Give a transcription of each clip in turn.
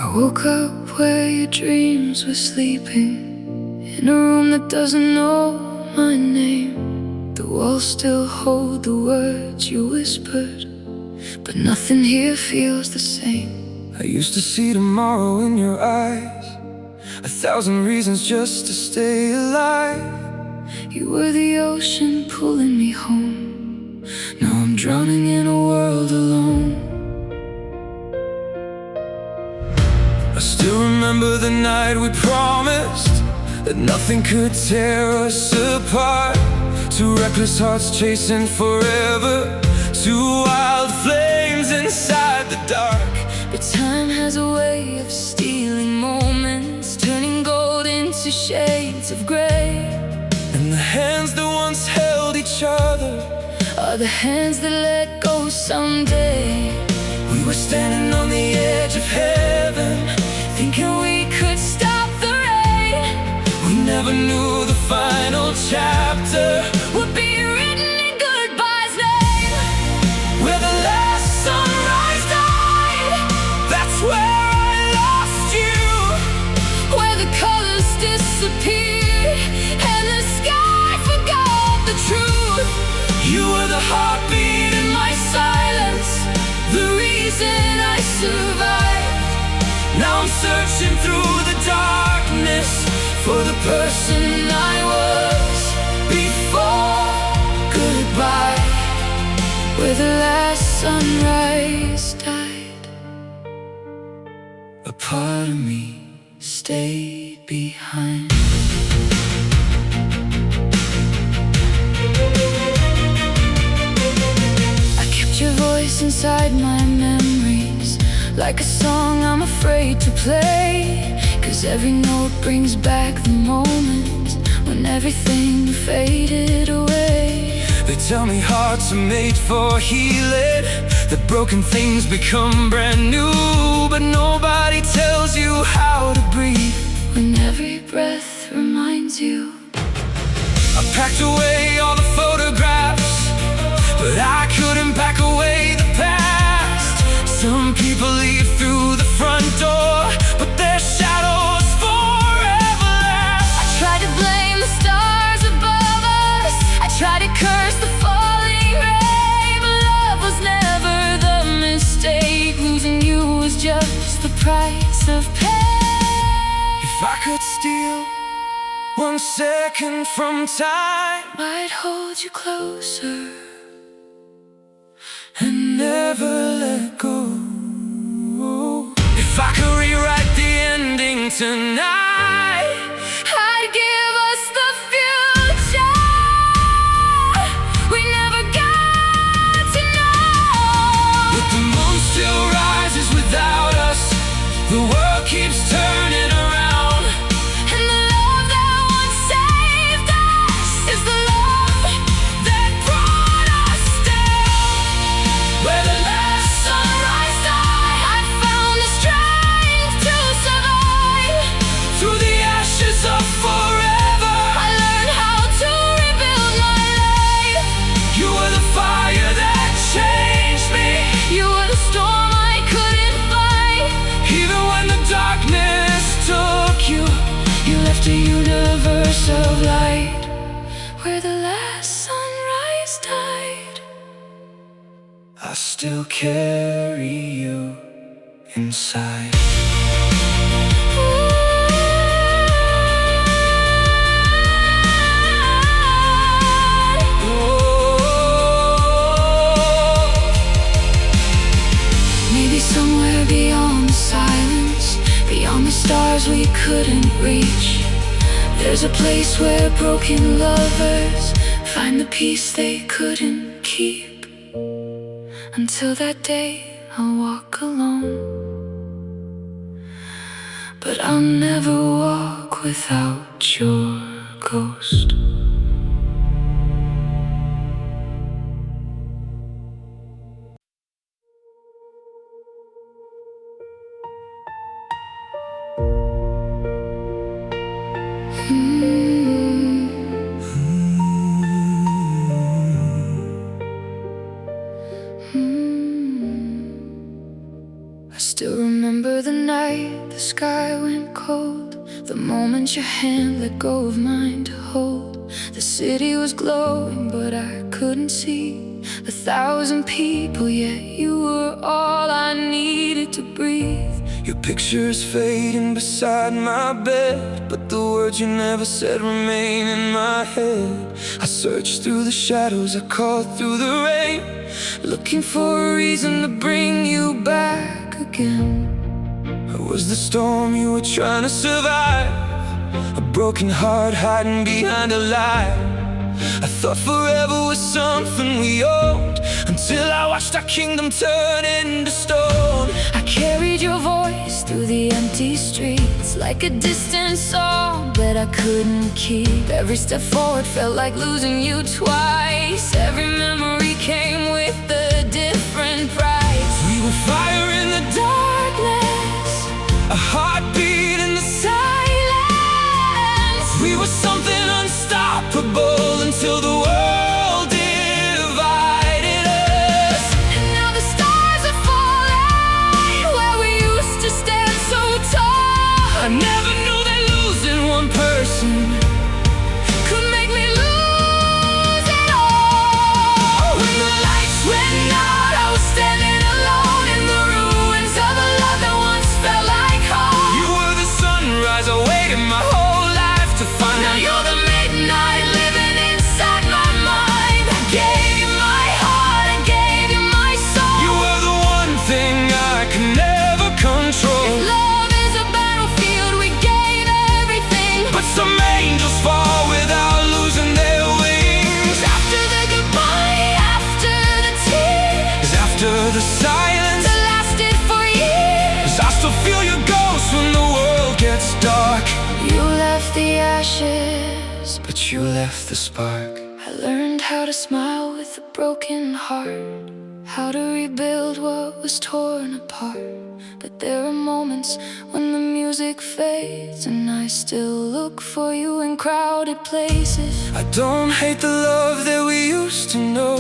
I woke up where your dreams were sleeping, in a room that doesn't know my name. The walls still hold the words you whispered, but nothing here feels the same. I used to see tomorrow in your eyes, 1,000 reasons just to stay alive. You were the ocean pulling me home. Now I'm drowning in a world alone. I still remember the night we promised that nothing could tear us apart. Two reckless hearts chasing forever, two wild flames inside the dark. But time has a way of stealing moments, turning gold into shades of gray. And the hands that once held each other are the hands that let go someday. We were standing on the edge of heaven, thinking we could stop the rain. We never knew the final chapter would be written in goodbye's name. Where the last sunrise died, that's where I lost you. Where the colors disappeared and the sky forgot the truth. You were the heartbeat in my silence, the reason I survived. Now I'm searching through the darkness for the person I was before goodbye. Where the last sunrise died, a part of me stayed behind. I kept your voice inside my memories, like a song I'm afraid to play. 'Cause every note brings back the moment when everything faded away. They tell me hearts are made for healing, that broken things become brand new. But nobody tells you how to breathe when every breath reminds you. I packed away all the photographs, but I couldn't pack away the past. Some people leave through the front door, but their shadows forever last. I tried to blame the stars above us, I tried to curse the falling rain, but love was never the mistake. Losing you was just the price of pain. If I could steal 1 second from time, I'd hold you closer and never let go. If I could rewrite the ending tonight, I'd give us the future we never got to know. but the moon still rises without us, the world keeps turning around. And the love that once saved us is the love that brought us down. Where the last sunrise died, I found the strength to survive. through the ashes of forever, I learned how to rebuild my life. you were the fire that changed me. You were the storm I couldn't fight. Even when the darkness took you, You left a universe of light. Where the last sunrise died, I still carry you inside. Maybe somewhere beyond the silence, beyond the stars we couldn't reach, there's a place where broken lovers find the peace they couldn't keep. Until that day, I'll walk alone, but I'll never walk without your ghost. I still remember the night the sky went cold, the moment your hand let go of mine to hold. The city was glowing but I couldn't see 1,000 people, yet you were all I needed to breathe. Your picture is fading beside my bed, but the words you never said remain in my head. I searched through the shadows, I called through the rain, looking for a reason to bring you back again. I was the storm you were trying to survive, a broken heart hiding behind a lie. I thought forever was something we owned, until I watched our kingdom turn into stone. I carried your voice through the empty streets like a distant song that I couldn't keep. Every step forward felt like losing you twice. Every memory came with a different price. We were fire in the darkness, a heartbeat in the silence. We were something unstoppable until the world divided us. And now the stars are falling where we used to stand so tall. I never knew that losing one person Could make me lose it all. when the lights went out, I was standing alone in the ruins of a love that once felt like home. You were the sunrise I waited my whole life to find. Now you're the midnight living inside my mind. I gave you my heart, I gave you my soul. You were the one thing I could never control. Love is a battlefield, we gave everything. But some angels fall without losing their wings. After the goodbye, after the tears, After the silence, that lasted for years, I still feel your ghost when the world gets dark. you left the ashes, But you left the spark. I learned how to smile with a broken heart, how to rebuild what was torn apart. But there are moments when the music fades, and I still look for you in crowded places. I don't hate the love that we used to know,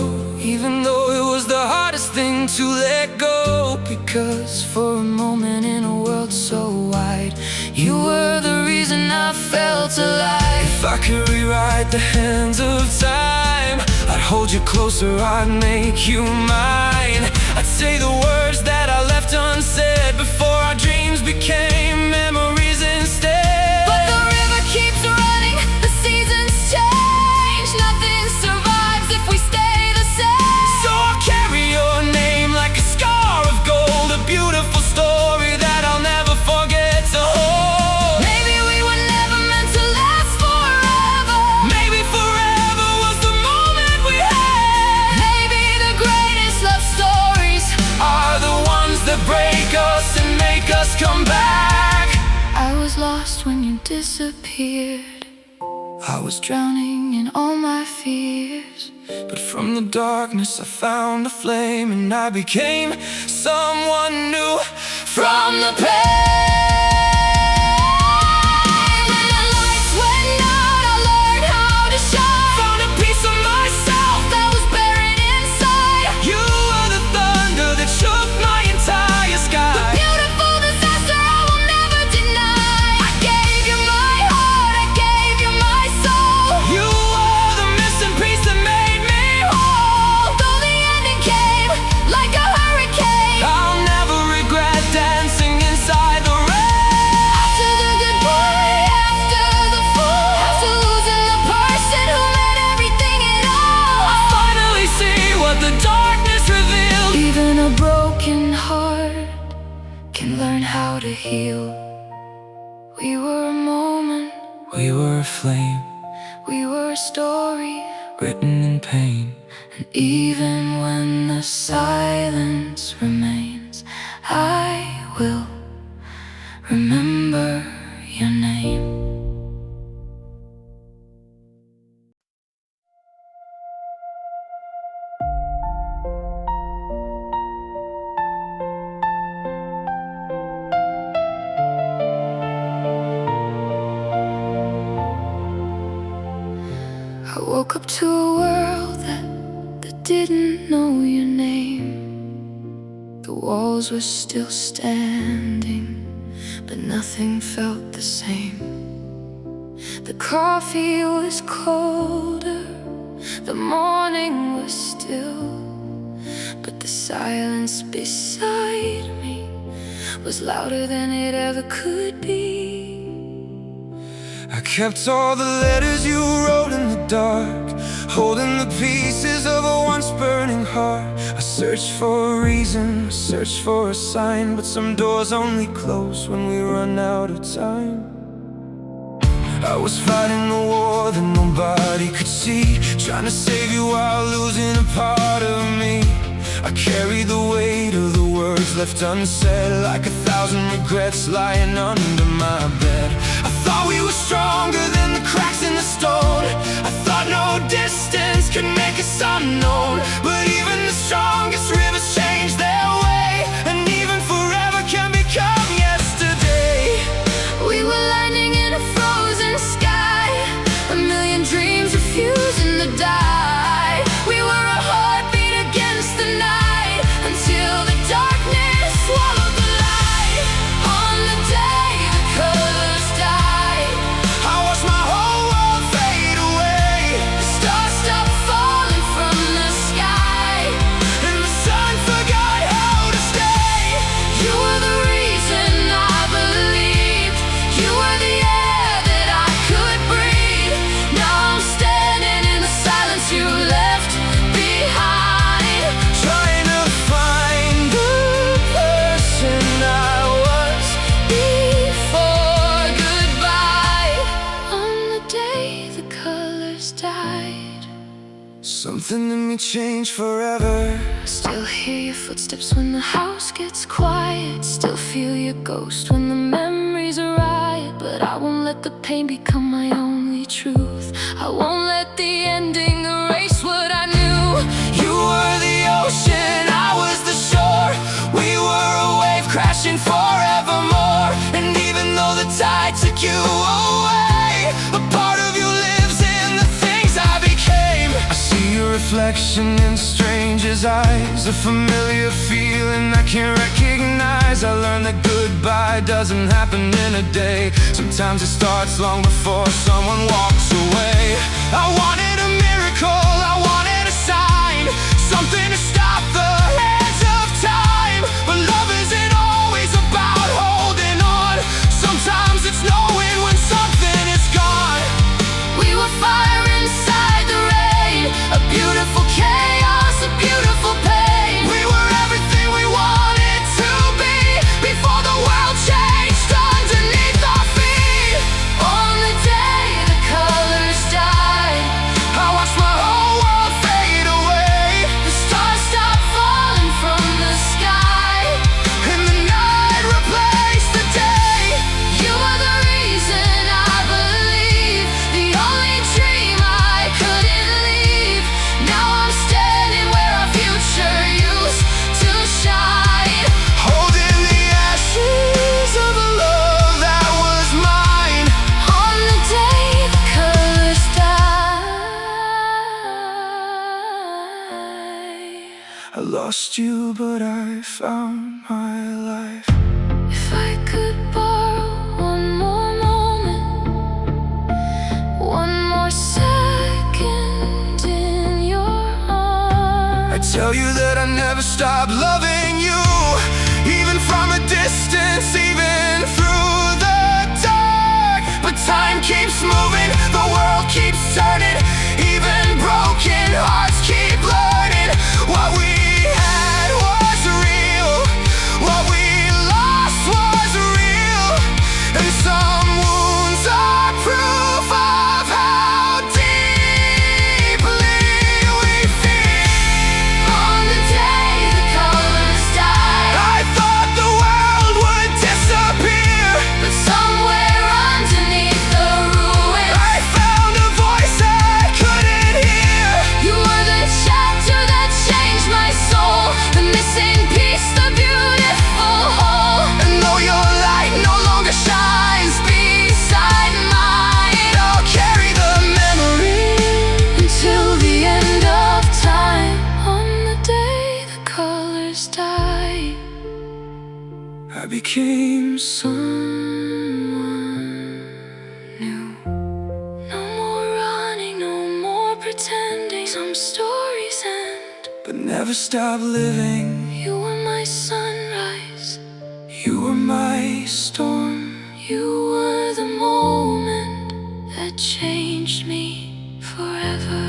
even though it was the hardest thing to let go. Because for a moment in a world so wide, you were the reason I felt alive. If I could rewrite the hands of time, I'd hold you closer, I'd make you mine. I'd say the words that I left unsaid before our dreams became memories instead. But the river keeps running, the seasons change. Nothing survives if we stay the same. So I'll carry your name like a scar of gold, a beautiful story that I'll never forget to hold. Maybe we were never meant to last forever. Maybe forever was the moment we had. Maybe the greatest love stories Are the ones that break us and make us come back. I was lost when you disappeared. I was Drowning in all my fears. But from the darkness I found a flame, and I became someone new from the pain. When the lights went out, I learned how to shine. Found a piece of myself. That was buried inside. You were the thunder that shook my entire sky. Beautiful disaster I will never deny. I gave you my heart, I gave you my soul. You were the missing piece that made me whole. Though the ending came like a hurricane, I'll never regret dancing inside the rain. after the goodbye, after the fall, after losing the person who meant everything at all, I finally see what the darkness revealed. even a broken heart can learn how to heal. We were a moment, We were a flame we were a story, written in pain. and even when the silence remains, I will remember your name. I woke up to a world that didn't know your name. The walls walls were still standing, but nothing felt the same. The coffee was colder, the morning was still, but the silence beside me was louder than it ever could be. I kept all the letters you wrote in the dark, holding the pieces of a once burning heart. I searched for a reason, I searched for a sign, but some doors only close when we run out of time. I was fighting a war that nobody could see, trying to save you while losing a part of me. I carried the weight of the words left unsaid, like 1,000 regrets lying under my bed. I thought we were stronger than the cracks in the stone. I thought no distance could make us unknown, but even the strongest rivers change their way, and even forever can become yesterday. We were lightning in a frozen sky, a million dreams refusing to die. We were a heartbeat against the night, until the darkness swallowed the light. On the day the colors died, I watched my whole world fade away. the stars stopped falling from the sky, And the sun forgot how to stay. you were the reason I believed. You were the air that I could breathe. Now I'm standing in the silence you left behind, Trying to find the person I was before goodbye. On the day the colors died, something in me changed forever. still hear your footsteps when the house gets quiet, still feel your ghost when the memories are riot. But I won't let the pain become my only truth. I won't let the ending erase what I knew. You were the ocean, I was the shore. We were a wave crashing forevermore. And even though the tide took you away, a part of you lives in the things I became. I see your reflection in strangers' eyes, a familiar feeling I can't recognize. I learned that goodbye doesn't happen in a day. Sometimes it starts long before someone walks away. I wanted a miracle, I wanted a sign, something to stop the hands of time. But love isn't always about holding on. Sometimes it's knowing when something is gone. We were fire inside the rain, a beautiful chaos, a beautiful pain. We were everything we wanted to be, before the world changed underneath our feet. On the day the colors died, I watched my whole world fade away, the stars stopped falling from the sky, and the night replaced the day. you were the reason I believed, the only dream I couldn't leave. Now I'm standing where our future used to shine. Holding the ashes of a love that was mine. On the day the colors died, I lost you, but I found my life. if I could borrow one more moment, one more second in your arms, I tell you that I never stopped loving you, even from a distance, even through the dark. But time keeps moving, the world keeps turning, even broken hearts keep learning. What we had was real, what we lost was real, and some wounds are proof of how deeply we feel. on the day the colors died, I thought the world would disappear, but somewhere underneath the ruins, I found a voice I became someone new. No more running, no more pretending. Some stories end, but never stop living. You were my sunrise, You were my storm. you were the moment that changed me forever.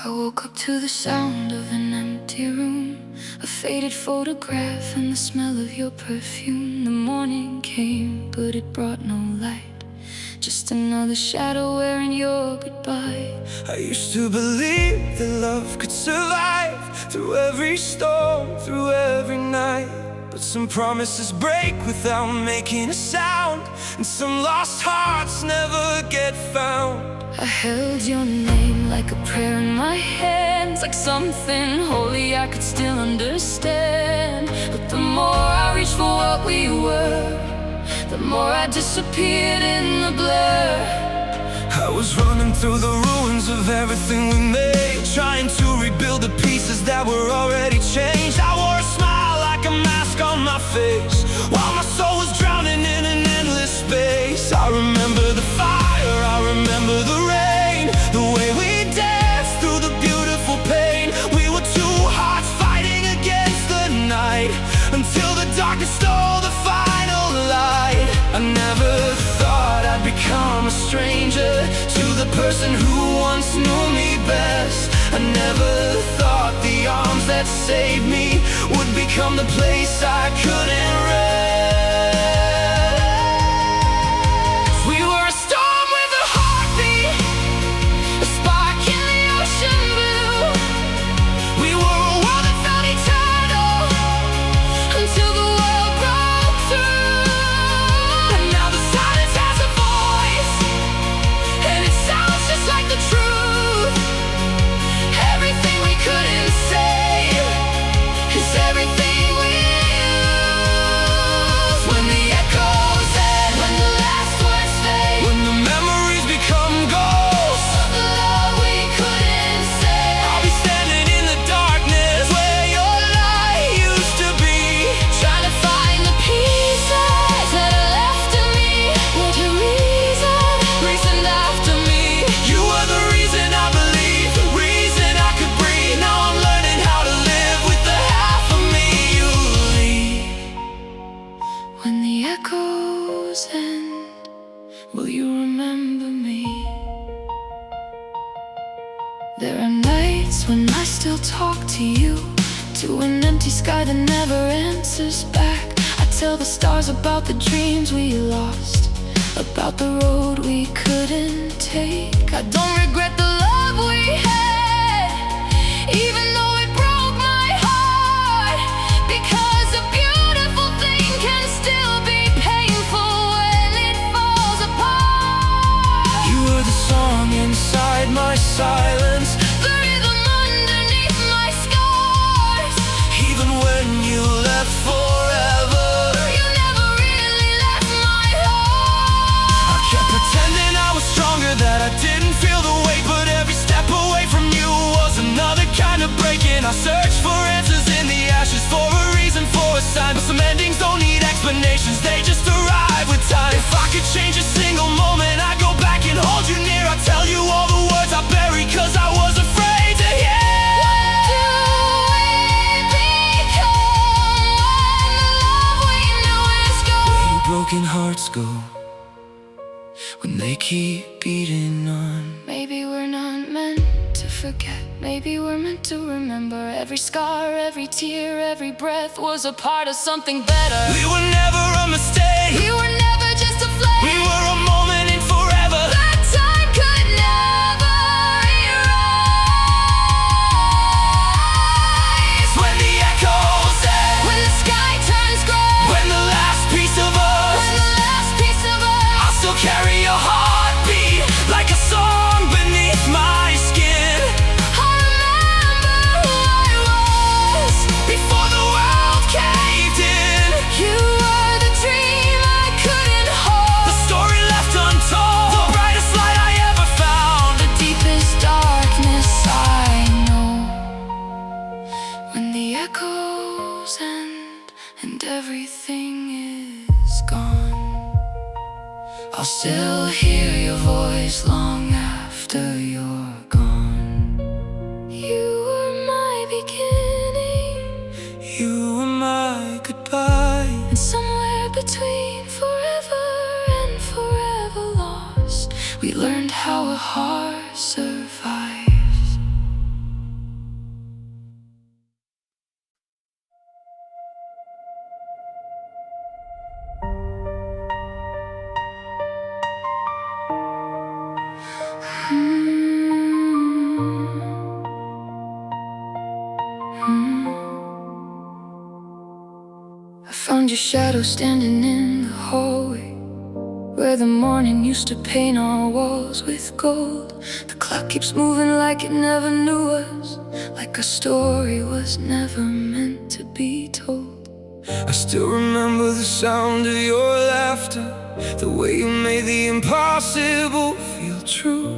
I woke up to the sound of an empty room, a faded photograph and the smell of your perfume. The morning came, but it brought no light, just another shadow wearing your goodbye. I used to believe that love could survive through every storm, through every night. But some promises break without making a sound, and some lost hearts never get found. I held your name like a prayer in my hands, like something holy I could still understand. But the more I reached for what we were, the more I disappeared in the blur. I was running through the ruins of everything we made, trying to rebuild the pieces that were already changed. I wore a smile like a mask on my face, while my soul was drowning in an endless space. I remember the fire, I remember the rain, the way we danced through the beautiful pain. We were two hearts fighting against the night, until the darkness stole the final light. I never thought I'd become a stranger to the person who once knew me best. I never thought the arms that saved me would become the place I couldn't rest. We were a storm with a heartbeat, a spark in the ocean blue. We were a world that felt eternal, until the world broke through. And now the silence has a voice, and it sounds just like the truth. Everything we couldn't say is everything we use. When the echoes end, when the last words fade, When the memories become ghosts, the love we couldn't say, I'll be standing in the darkness where your light used to be, trying to find the pieces that are left of me. What a reason after me. You were the reason I believed, the reason I could breathe. Now I'm learning how to live with the half of me you leave. When the echoes end, will you remember me? There are nights when I still talk to you, to an empty sky that never answers back. I tell the stars about the dreams we lost, about the road we couldn't take. I don't regret the love we had, even though it broke my heart, because a beautiful thing can still be painful when it falls apart. You were the song inside my silence, The rhythm underneath my scars. even when you left forever. You never really left my heart. I kept pretending I was stronger, that I didn't feel the weight, but every step away from you was another kind of breaking. I searched for answers in the ashes, for a reason, for a sign, but some endings don't need explanations, they just arrive with time. If I could change a single moment, I'd go back and hold you near. I'd tell you all the words I buried, cause I was afraid to hear. Do we become when the love we knew is gone? Broken hearts go when they keep beating on. Maybe we're not meant to forget. Maybe we're meant to remember. Every scar, every tear, every breath was a part of something better. We were never a mistake, We were never just a flame. we were a moment in forever. That time could never erase. When the echoes end, When the sky turns gray, when the last piece of us, when the last piece of us, I'll still carry your heartbeat like a song beneath my skin. I remember who I was. echoes end and everything is gone, I'll still hear your voice long after you're gone. You were my beginning, you were my goodbye, and somewhere between forever and forever lost, we learned how a heart survives. I found your shadow standing in the hallway, where the morning used to paint our walls with gold. The clock keeps moving like it never knew us, like a story was never meant to be told. I still remember the sound of your laughter, the way you made the impossible feel true.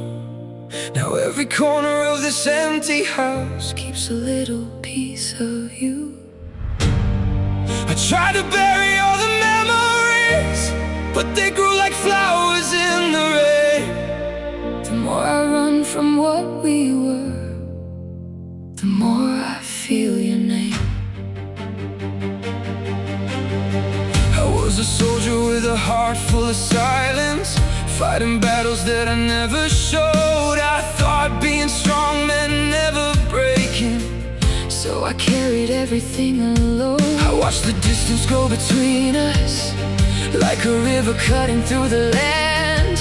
Now every corner of this empty house keeps a little piece of you. I tried to bury all the memories, but they grew like flowers in the rain. The more I run from what we were, the more I feel your name. I was a soldier with a heart full of silence, fighting battles that I never showed. I thought being strong meant never breaking, so I carried everything alone. I watched the distance grow between us, like a river cutting through the land.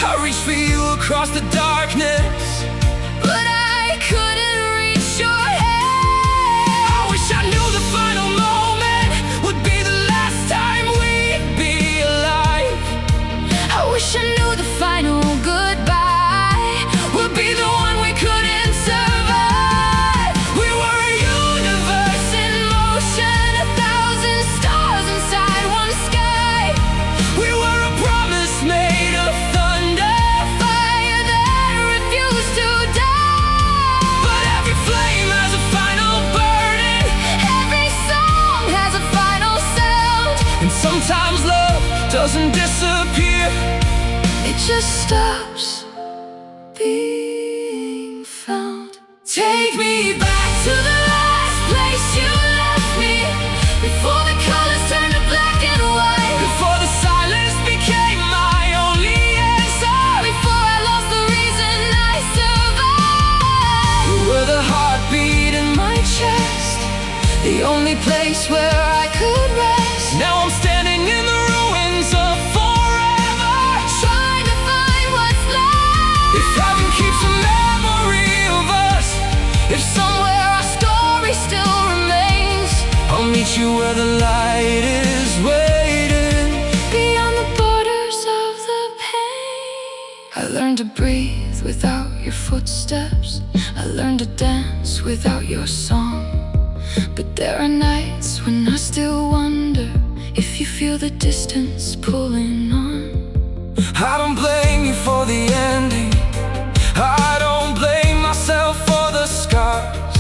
I reached for you across the darkness, but I couldn't reach your hand. I wish I knew the final moment would be the last time we'd be alive. I wish I knew the final goodbye would be the one we couldn't survive. We were a universe in motion, 1,000 stars inside one sky. We were a promise made of thunder, fire that refused to die. but every flame has a final burden, every song has a final sound, and sometimes love doesn't disappear, it just stops being found. take me back To the last place you left me, before the colors turned to black and white, before the silence became my only answer, before I lost the reason I survived. you were the heartbeat in my chest, The only place where I could rest. now I'm standing in the ruins of forever, Trying to find what's left. if heaven keeps a memory of us, If somewhere our story still remains, I'll meet you where the light is waiting. beyond the borders of the pain. I learned to breathe without your footsteps, I learned to dance without your song. But there are nights when I still wonder if you feel the distance pulling on. I don't blame you for the ending, I don't blame myself for the scars.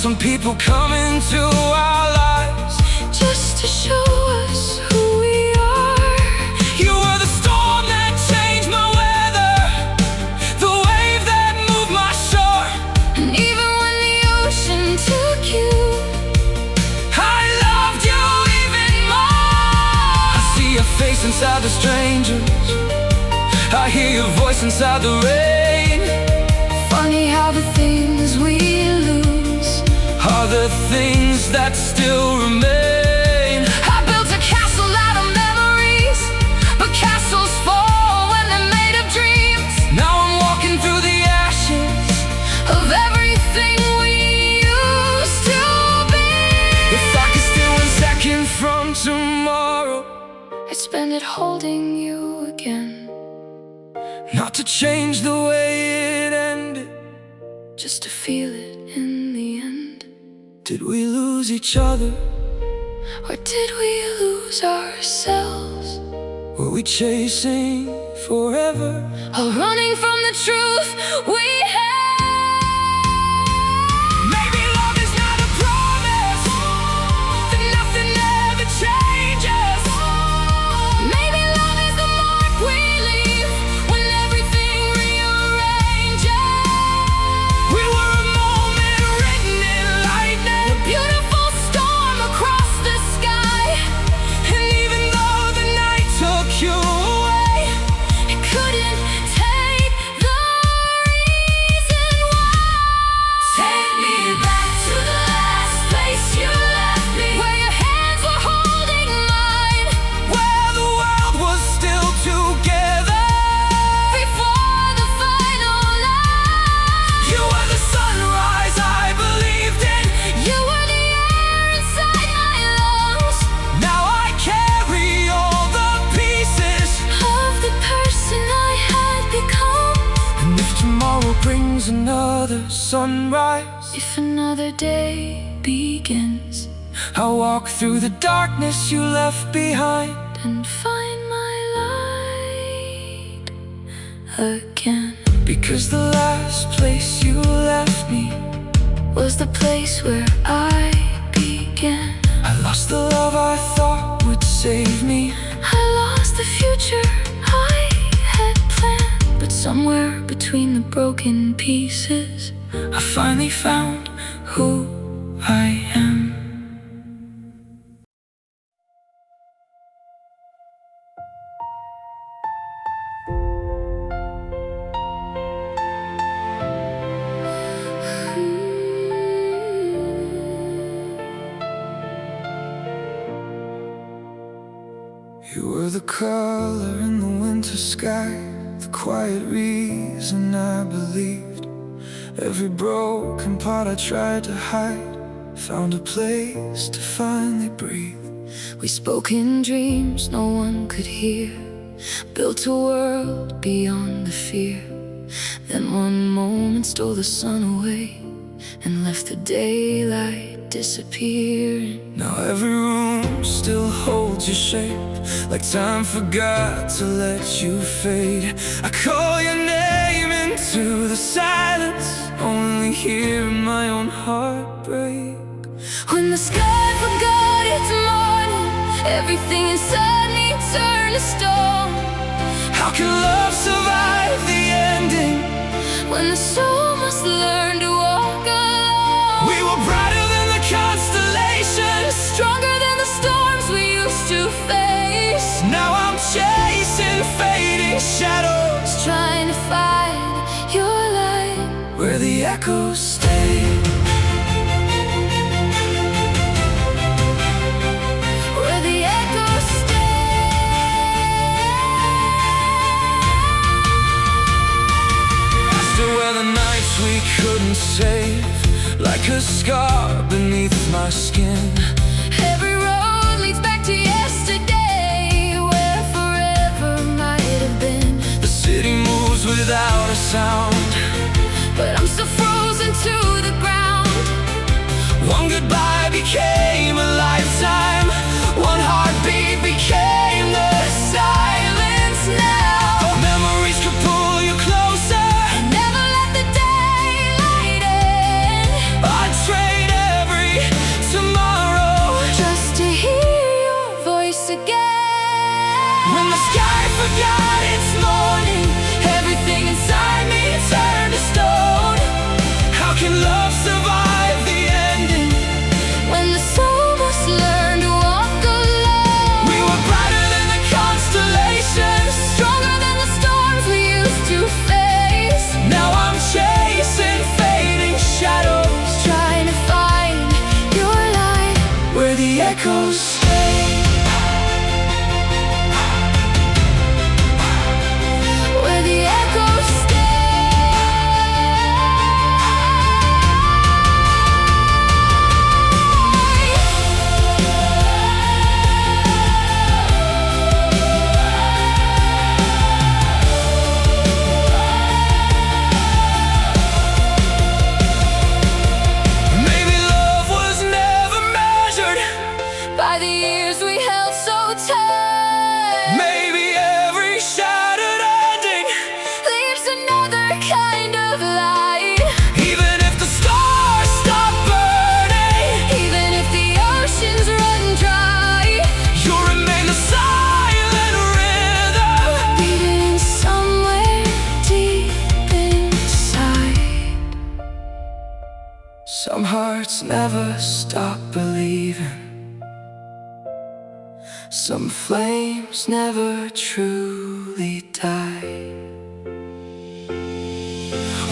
Some people come into our lives Just to show us who we are. You were the storm that changed my weather, the wave that moved my shore. And even when the ocean took you, I loved you even more. I see your face inside the strangers, I hear your voice inside the rain. funny how the things we lose Are the things that still remain. I built a castle out of memories, but castles fall when they're made of dreams. Now I'm walking through the ashes Of everything we used to be. If I could steal 1 second from tomorrow, I'd spend it holding you again, not to change the way it ended. just to feel it in the end. Did we lose each other? Or did we lose ourselves? Were we chasing forever? Or running from the truth we had? Maybe love is not a promise. another sunrise, if another day begins, I'll walk through the darkness you left behind and find my light again. Because the last place you left me Was the place where I began. I lost the love I thought would save me. I lost the future I had planned. But somewhere between the broken pieces, I finally found who I am. You were the color in the winter sky, the quiet reason I believed. Every broken part I tried to hide found a place to finally breathe. we spoke in dreams no one could hear, built a world beyond the fear. Then one moment stole the sun away and left the daylight disappearing. Now every room still holds your shape, like time forgot to let you fade. I call your name into the silence, only hearing my own heart break. When the sky forgot its morning, everything inside me turned to stone. How can love survive the ending? When the soul must learn to walk alone. We were brighter than the constellations, Stronger than the storms we used to face. now I'm chasing fading shadows, Trying to find your light where the echoes stay. where the echoes stay. Still where the nights we couldn't save, like a scar beneath my skin. Every road leads back to yesterday, where forever might have been. The city moves without a sound, But I'm still frozen to the ground. one goodbye became a lifetime, one heartbeat became the silence now. Memories could pull you closer, Never let the daylight in, I'd trade every tomorrow just to hear your voice again. when the sky forgot its morning, everything inside me turned to stone. How can love survive the ending? When the soul must learn to walk alone. We were brighter than the constellations, Stronger than the storms we used to face. now I'm chasing fading shadows, Trying to find your light where the echoes stay. where the echoes stay. Maybe love was never measured, By the years we held so tight. maybe every shattered ending, Leaves another kind of light. even if the stars stop burning, Even if the oceans run dry, you'll remain the silent rhythm. beating somewhere deep inside. Some hearts never stop believing, some flames never truly die.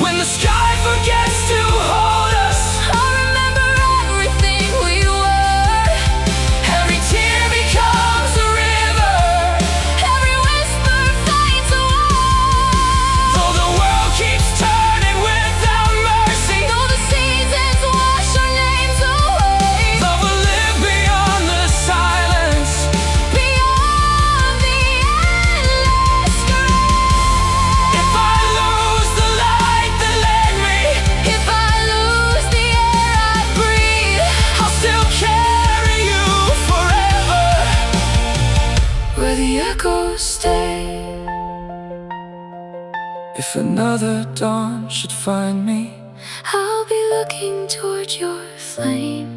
When the sky forgets to hold us, I'll remember everything we were. every tear becomes a river, Every whisper finds a wall. though the world keeps turning without mercy. Though the seasons wash our names away, Love will live beyond the silence, beyond the endless gray. if I lose the light that led me If another dawn should find me, I'll be looking toward your flame.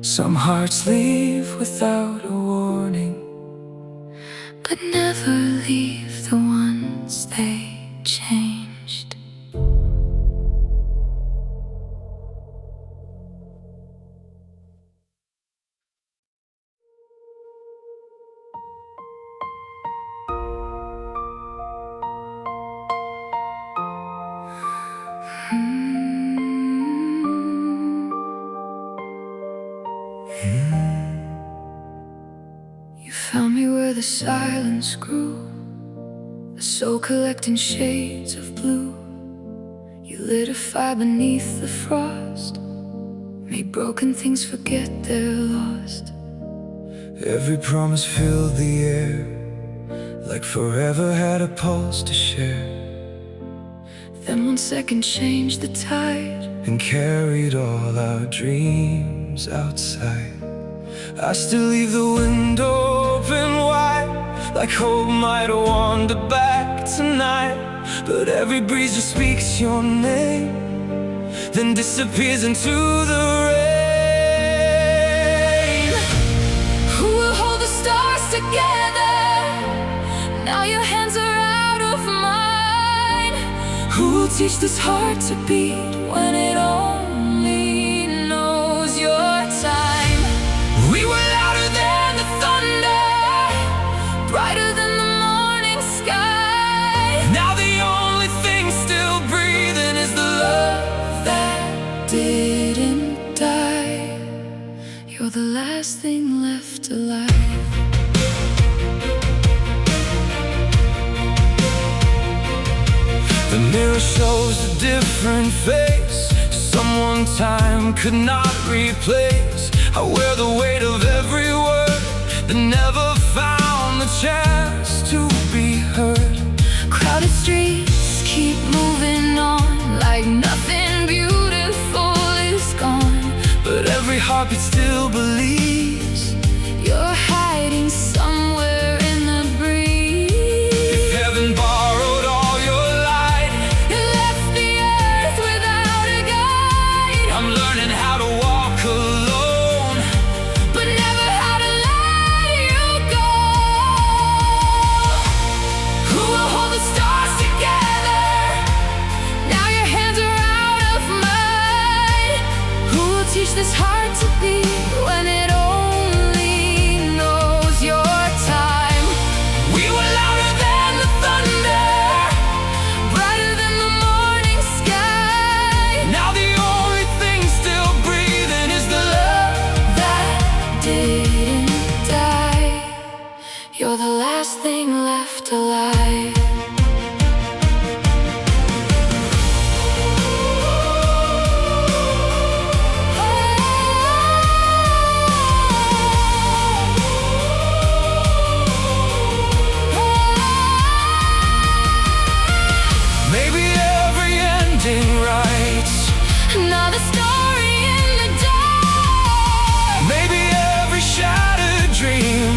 some hearts leave without a warning, But never leave the ones they changed. You found me where the silence grew, a soul collecting shades of blue. You lit a fire beneath the frost, made broken things forget they're lost. every promise filled the air, like forever had a pulse to share, Then 1 second changed the tide, and carried all our dreams outside. I still leave the window open wide, like hope might wander back tonight. But every breeze just speaks your name, then disappears into the rain. who will hold the stars together? Now your hands are out of mine. Who will teach this heart to beat When it only knows your time. we were louder than the thunder, Brighter than the morning sky. now the only thing still breathing is the love that Didn't die. You're the last thing left alive. the mirror shows a different face, someone time could not replace. I wear the weight of every word that never found the chance to be heard. Crowded streets keep moving on, like nothing beautiful is gone. But every heartbeat still believes You're hiding somewhere in the breeze. heaven borrowed all your light. You left the earth without a guide, I'm learning how to walk alone, but never how to let you go. Who will hold the stars together? Now your hands are out of mine. Who will teach this heart to beat when it only knows your time? we were louder than the thunder, Brighter than the morning sky. now the only thing still breathing is the love. That didn't die. You're the last thing left alive. Maybe every ending writes, Another story in the dark. maybe every shattered dream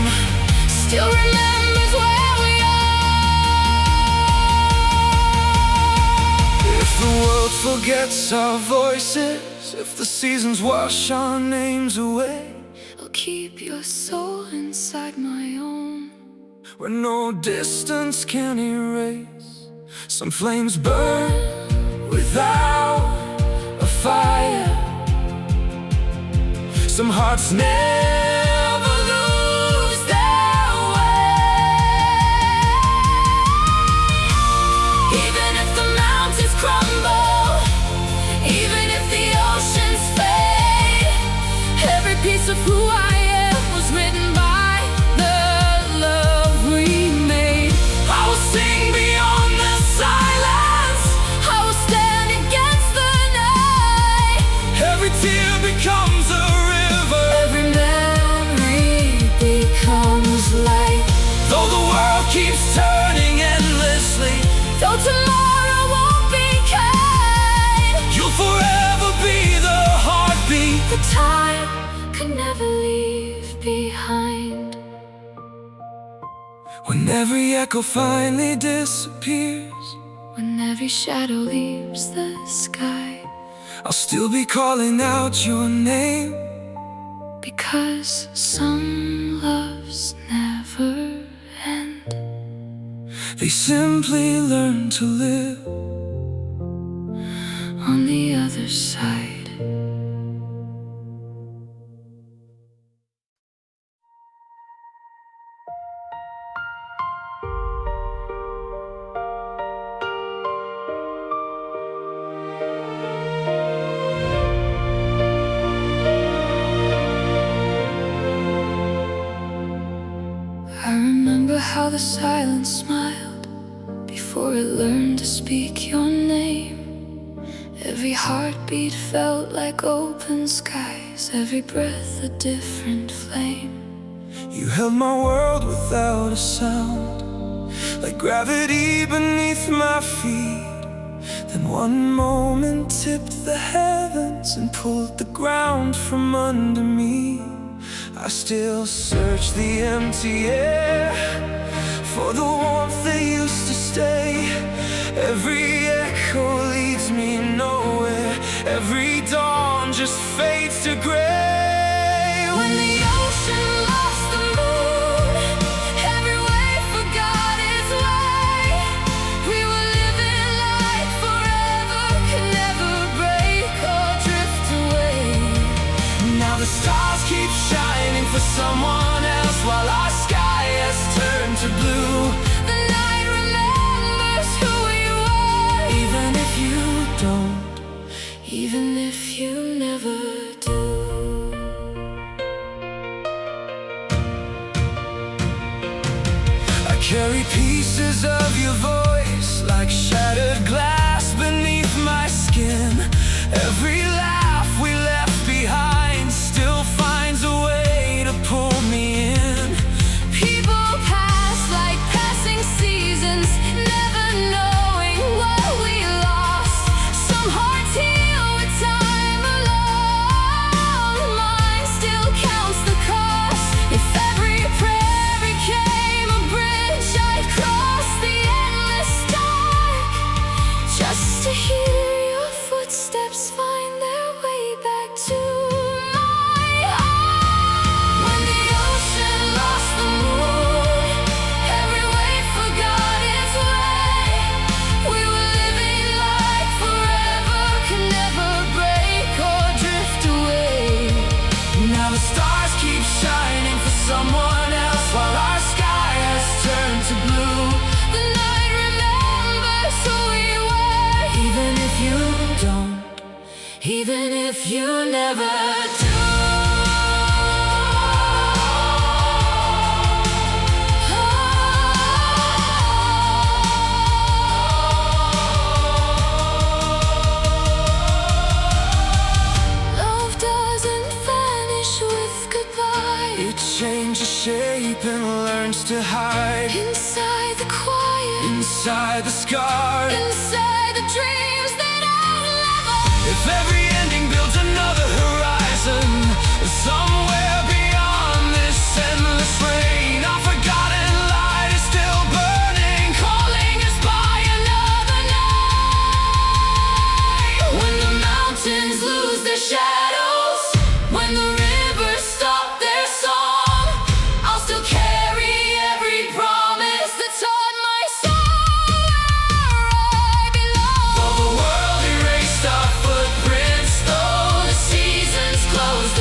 Still remembers where we are. if the world forgets our voices, if the seasons wash our names away, I'll keep your soul inside my own. where no distance can erase. Some flames burn without a fire, some hearts never lose their way. Even if the mountains crumble, even if the oceans fade, every piece of who I am was written by the love we made. I will sing beyond the silence, I will stand against the night. every tear becomes a river, Every memory becomes light. though the world keeps turning endlessly. Though tomorrow won't be kind, You'll forever be the heartbeat the time could never leave behind. when every echo finally disappears. when every shadow leaves the sky. I'll still be calling out your name, because some loves never end. they simply learn to live On the other side. I remember how the silence smiled before it learned to speak your name. Every heartbeat felt like open skies, every breath a different flame. You held my world without a sound, like gravity beneath my feet. Then one moment tipped the heavens and pulled the ground from under me. I still search the empty air for the warmth that used to stay. Every echo leads me nowhere, every dawn just fades to gray. When the ocean lost the moon, every wave forgot its way. We were living like forever, could never break or drift away. Now the stars keep shining for someone else, while our sky has turned to blue. The night remembers who we were, Even if you don't, even if you never do. I carry pieces of your voice like shattered glass beneath my skin. Every laugh we left behind still finds a way to pull me in. People pass like passing seasons, never knowing what we lost. Some hearts heal with time alone, mine still counts the cost. If every prayer became a bridge, I'd cross the endless dark, just to hear your footsteps find their way back to my heart. When the ocean lost the moon, every wave forgot its way. We were living like forever, could never break or drift away. Now the stars keep shining for someone else, while our sky has turned to blue. The night remembers who we were, Even if you don't, even if you never do. Love doesn't vanish with goodbye. it changes shape and learns to hide Inside the quiet, inside the scars. inside the dreams that outlive us. If every ending builds another horizon, somewhere beyond this endless rain, our forgotten light is still burning, calling us by another night. When the mountains lose their shadows, when the rivers stop their song, I'll still carry every promise that taught my soul where I belong. Though the world erased our footprints, though the seasons closed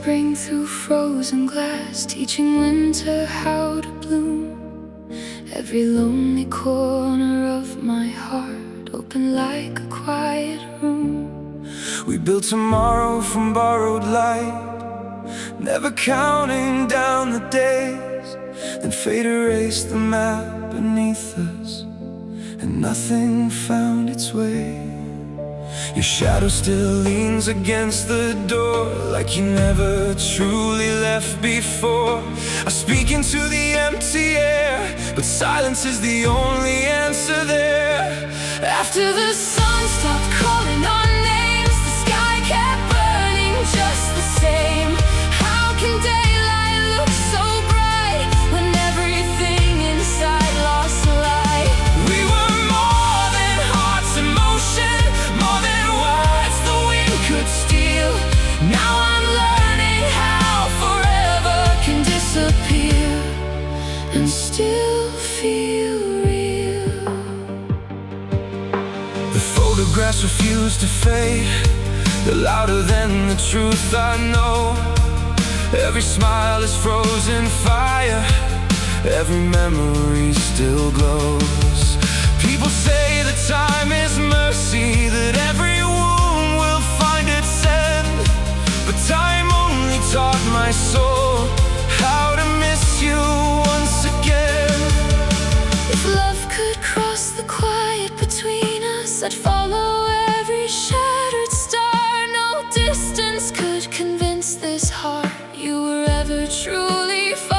spring through frozen glass, teaching winter how to bloom. Every lonely corner of my heart open like a quiet room. We built tomorrow from borrowed light, never counting down the days. Then fate erased the map beneath us, and nothing found its way. Your shadow still leans against the door, like you never truly left before. I speak into the empty air, but silence is the only answer there. After the sun stopped calling our names, the sky kept burning just the same. How can daylight look so bright when everything inside lost light? We were more than heart's emotion, more than words the wind could steal. Now I'm learning how forever can disappear and still feel real. The photographs refuse to fade, they're louder than the truth I know. Every smile is frozen fire, every memory still glows. People say that time is mercy, that every wound will find its end. But time only taught my soul how to miss you once again. If love could cross the quiet between us, I'd follow every shattered star. No distance could convince this heart you were ever truly far.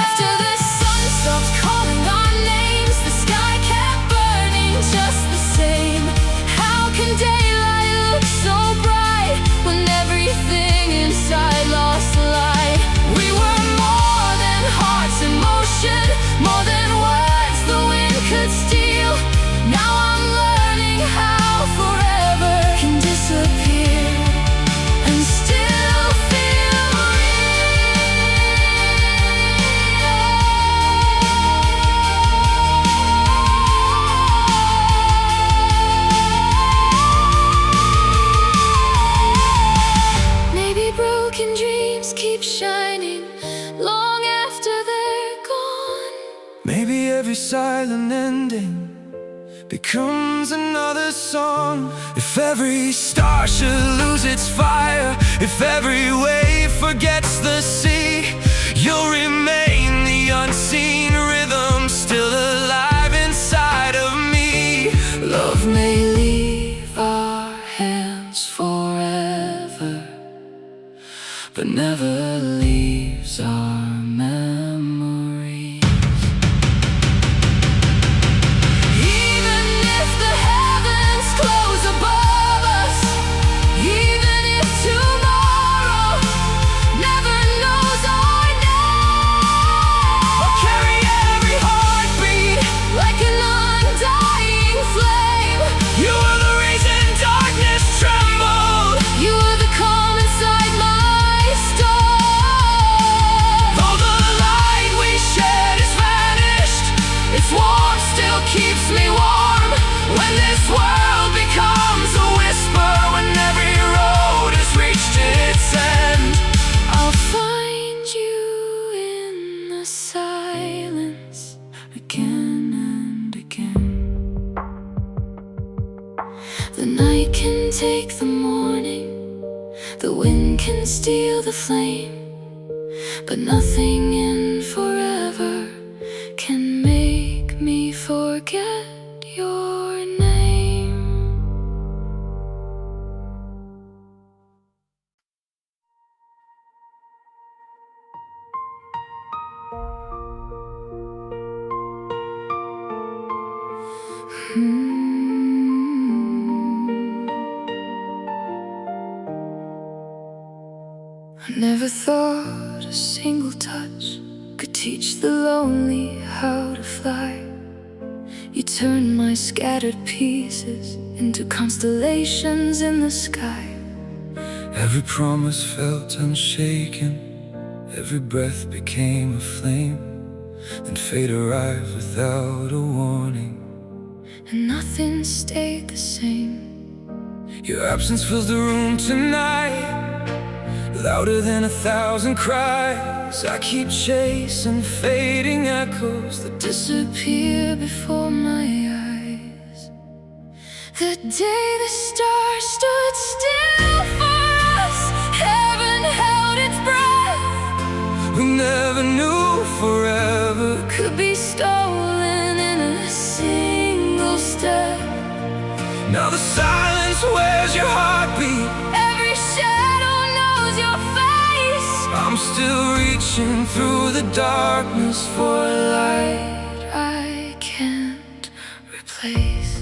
After the sun stopped calling our names, the sky kept burning just the same. How can daylight look so bright when everything inside lost light? We were more than heart's emotion, more than words the wind could steal. Now I'm learning how forever can disappear and still feel real. Maybe broken dreams keep shining long after they're gone. Maybe every silent ending becomes another song. If every star should lose its fire, if every wave forgets the sea, you'll remain the unseen rhythm still alive inside of me. Love may leave our hands forever, but never leaves our memories. Even if the heavens close above us, even if tomorrow never knows our name, I'll carry every heartbeat like an undying flame. You are the reason darkness trembled. You are the calm inside my storm. Though the light we shared is vanished, Its warmth still keeps me warm. when this world becomes a whisper, when every road has reached its end, I'll find you in the silence again and again. The night can take the morning, the wind can steal the flame, but nothing in forever can make me forget your name. I never thought a single touch could teach the lonely how to fly. You turned my scattered pieces into constellations in the sky. every promise felt unshaken, every breath became a flame, and fate arrived without a warning. And nothing stayed the same. Your absence fills the room tonight, louder than 1,000 cries. I keep chasing fading echoes that disappear before my eyes. The day the stars stood still for us, heaven held its breath. we never knew forever Could be stolen in a single step. Now the silence wears your heartbeat. Every shadow knows your face. I'm still reaching through the darkness for a light I can't replace.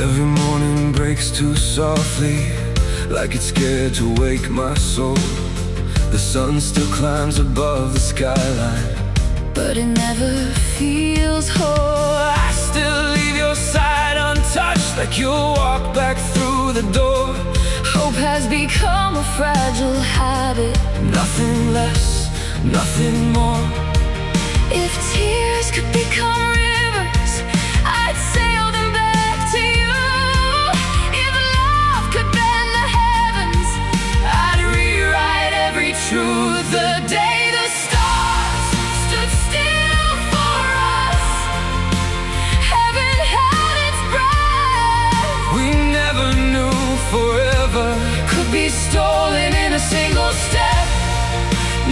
Every morning breaks too softly, like it's scared to wake my soul. The sun still climbs above the skyline, But it never feels whole. I still leave your side untouched, like you'll walk back through the door. Hope has become a fragile habit. Nothing less, nothing more. If tears could become rivers, I'd sail them back to you. If love could bend the heavens, I'd rewrite every truth. The day the stars stood still for us, heaven held its breath. We never knew forever Could be stolen in a single step.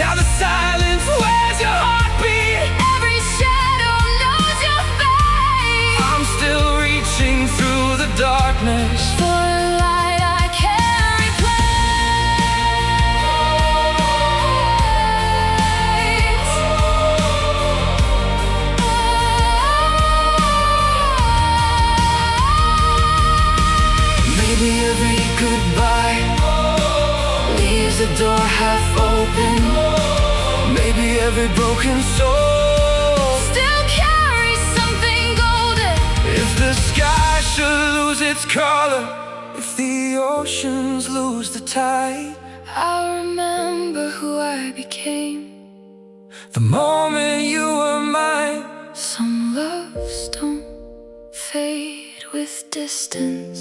Now the silence wears your heartbeat. Every shadow knows your face. I'm still reaching through the darkness For a light I can't replace. Maybe every goodbye leaves the door half open. Maybe every broken soul Still carries something golden. if the sky should lose its color, if the oceans lose the tide, I'll remember who I became. the moment you were mine. Some loves don't fade with distance.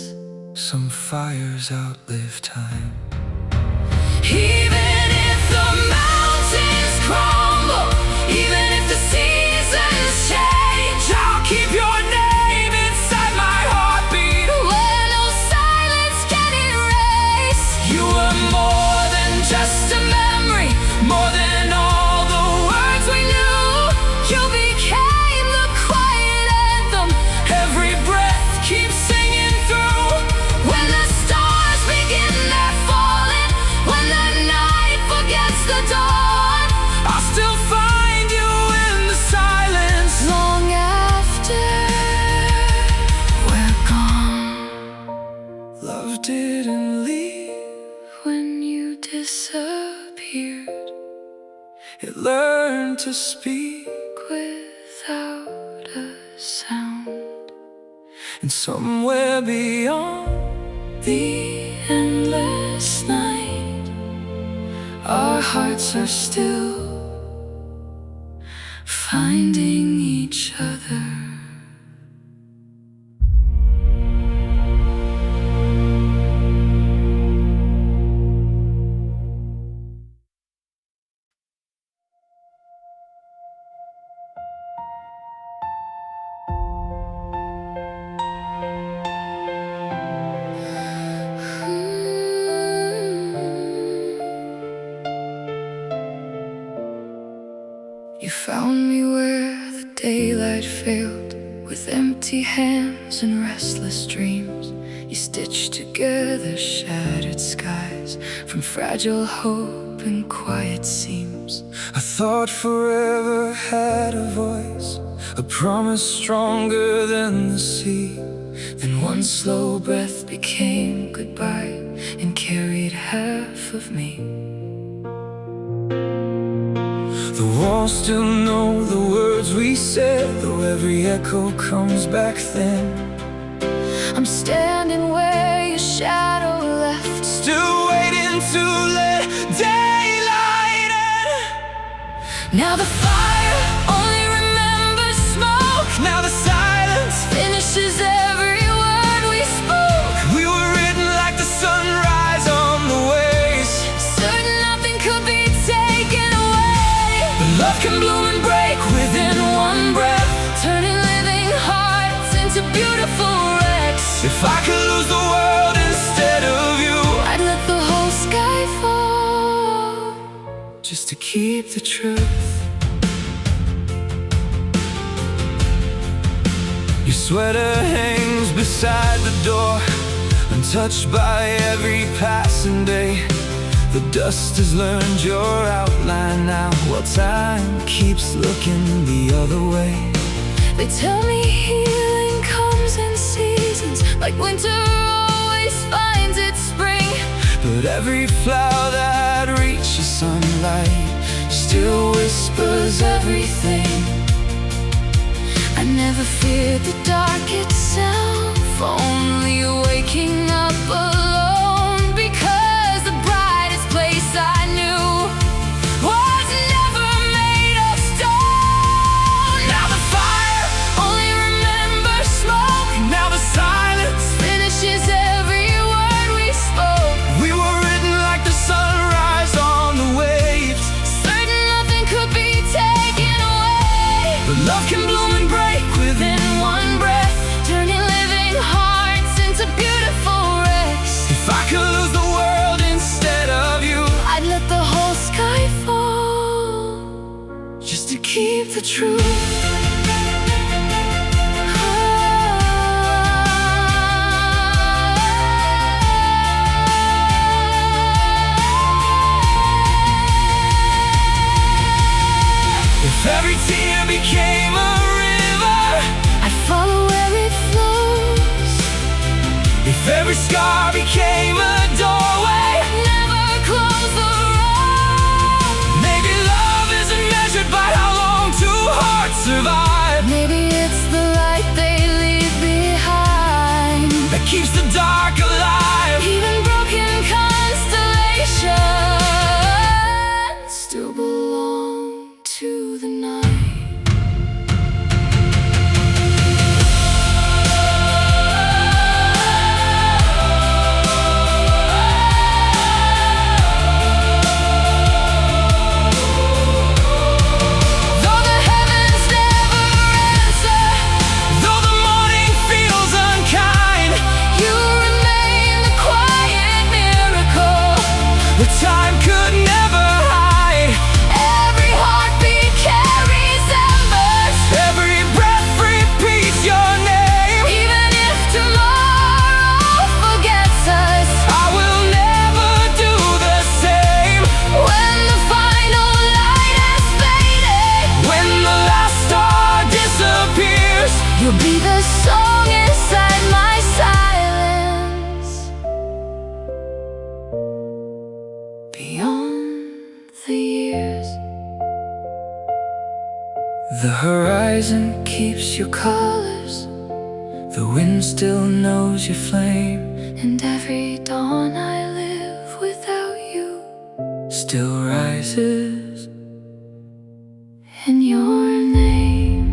Some fires outlive time. Even if the mountains crumble, even if the seasons change, I'll keep your name inside my heartbeat. where no silence can erase. You were more than just a memory, more than all the words we knew. You became the quiet anthem. Every breath keeps singing through. When the stars begin their falling, when the night forgets the dawn, I'll still find you in the silence. long after we're gone. Love didn't leave, When you disappeared it learned to speak. without a sound, And somewhere beyond the endless night, our hearts are still finding each other. You found me where the daylight failed, with empty hands and restless dreams. You stitched together shattered skies from fragile hope and quiet seams. I thought forever had a voice, a promise stronger than the sea. Then one slow breath became goodbye and carried half of me. The walls still know the words we said, though every echo comes back then. I'm standing where your shadow left, Still waiting to let daylight in. now the fire only remembers smoke. Now the silence Finishes every word we spoke. we were written like the sunrise can bloom and break within one breath, turning living hearts into beautiful wrecks. if I could lose the world instead of you, I'd let the whole sky fall just to keep the truth. Your sweater hangs beside the door, untouched by every passing day. The dust has learned your outline now, while time keeps looking the other way. They tell me healing comes in seasons, like winter always finds its spring. But every flower that reaches sunlight still whispers everything. I never feared the dark itself, only waking up alone, because the brightest place I knew was never made of stone. Now the fire Only remembers smoke, now the silence, finishes every word we spoke. we were written like the sunrise on the waves. Certain nothing could be taken away, But love can bloom and break within one breath, turning living hearts into beautiful wrecks. If I could lose the world instead of you, I'd let the whole sky fall just to keep the truth. If every tear became a river, I'd follow where it flows. if every scar became a doorway, Never close the road. maybe love isn't measured by how long two hearts survive. Maybe it's the light they leave behind. That keeps the dark alive. Even broken constellations still belong to the night. Though the heavens never answer, though the morning feels unkind, You remain the quiet miracle. the time could never hide. Every heartbeat carries embers. Every breath repeats your name. Even if tomorrow forgets us, I will never do the same. when the final light has faded, When the last star disappears, you'll be the song inside my silence. Beyond the years, the horizon keeps your colors, the wind still knows your flame, and every dawn I live without you still rises in your name.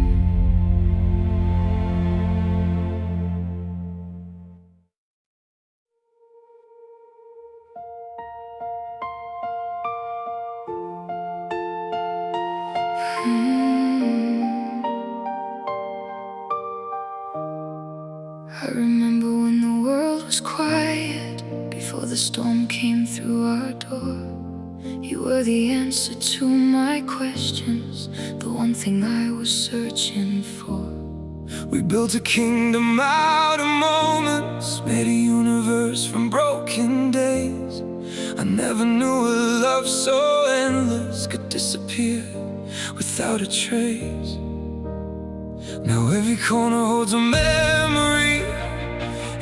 I remember when the world was quiet, before the storm came through our door. You were the answer to my questions, the one thing I was searching for. We built a kingdom out of moments, made a universe from broken days. I never knew a love so endless could disappear without a trace. Now every corner holds a memory,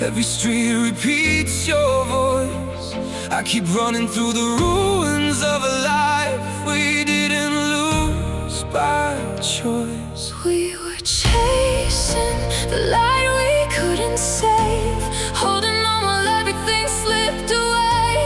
every street repeats your voice. I keep running through the ruins of a life we didn't lose by choice. We were chasing the light we couldn't save, holding on while everything slipped away.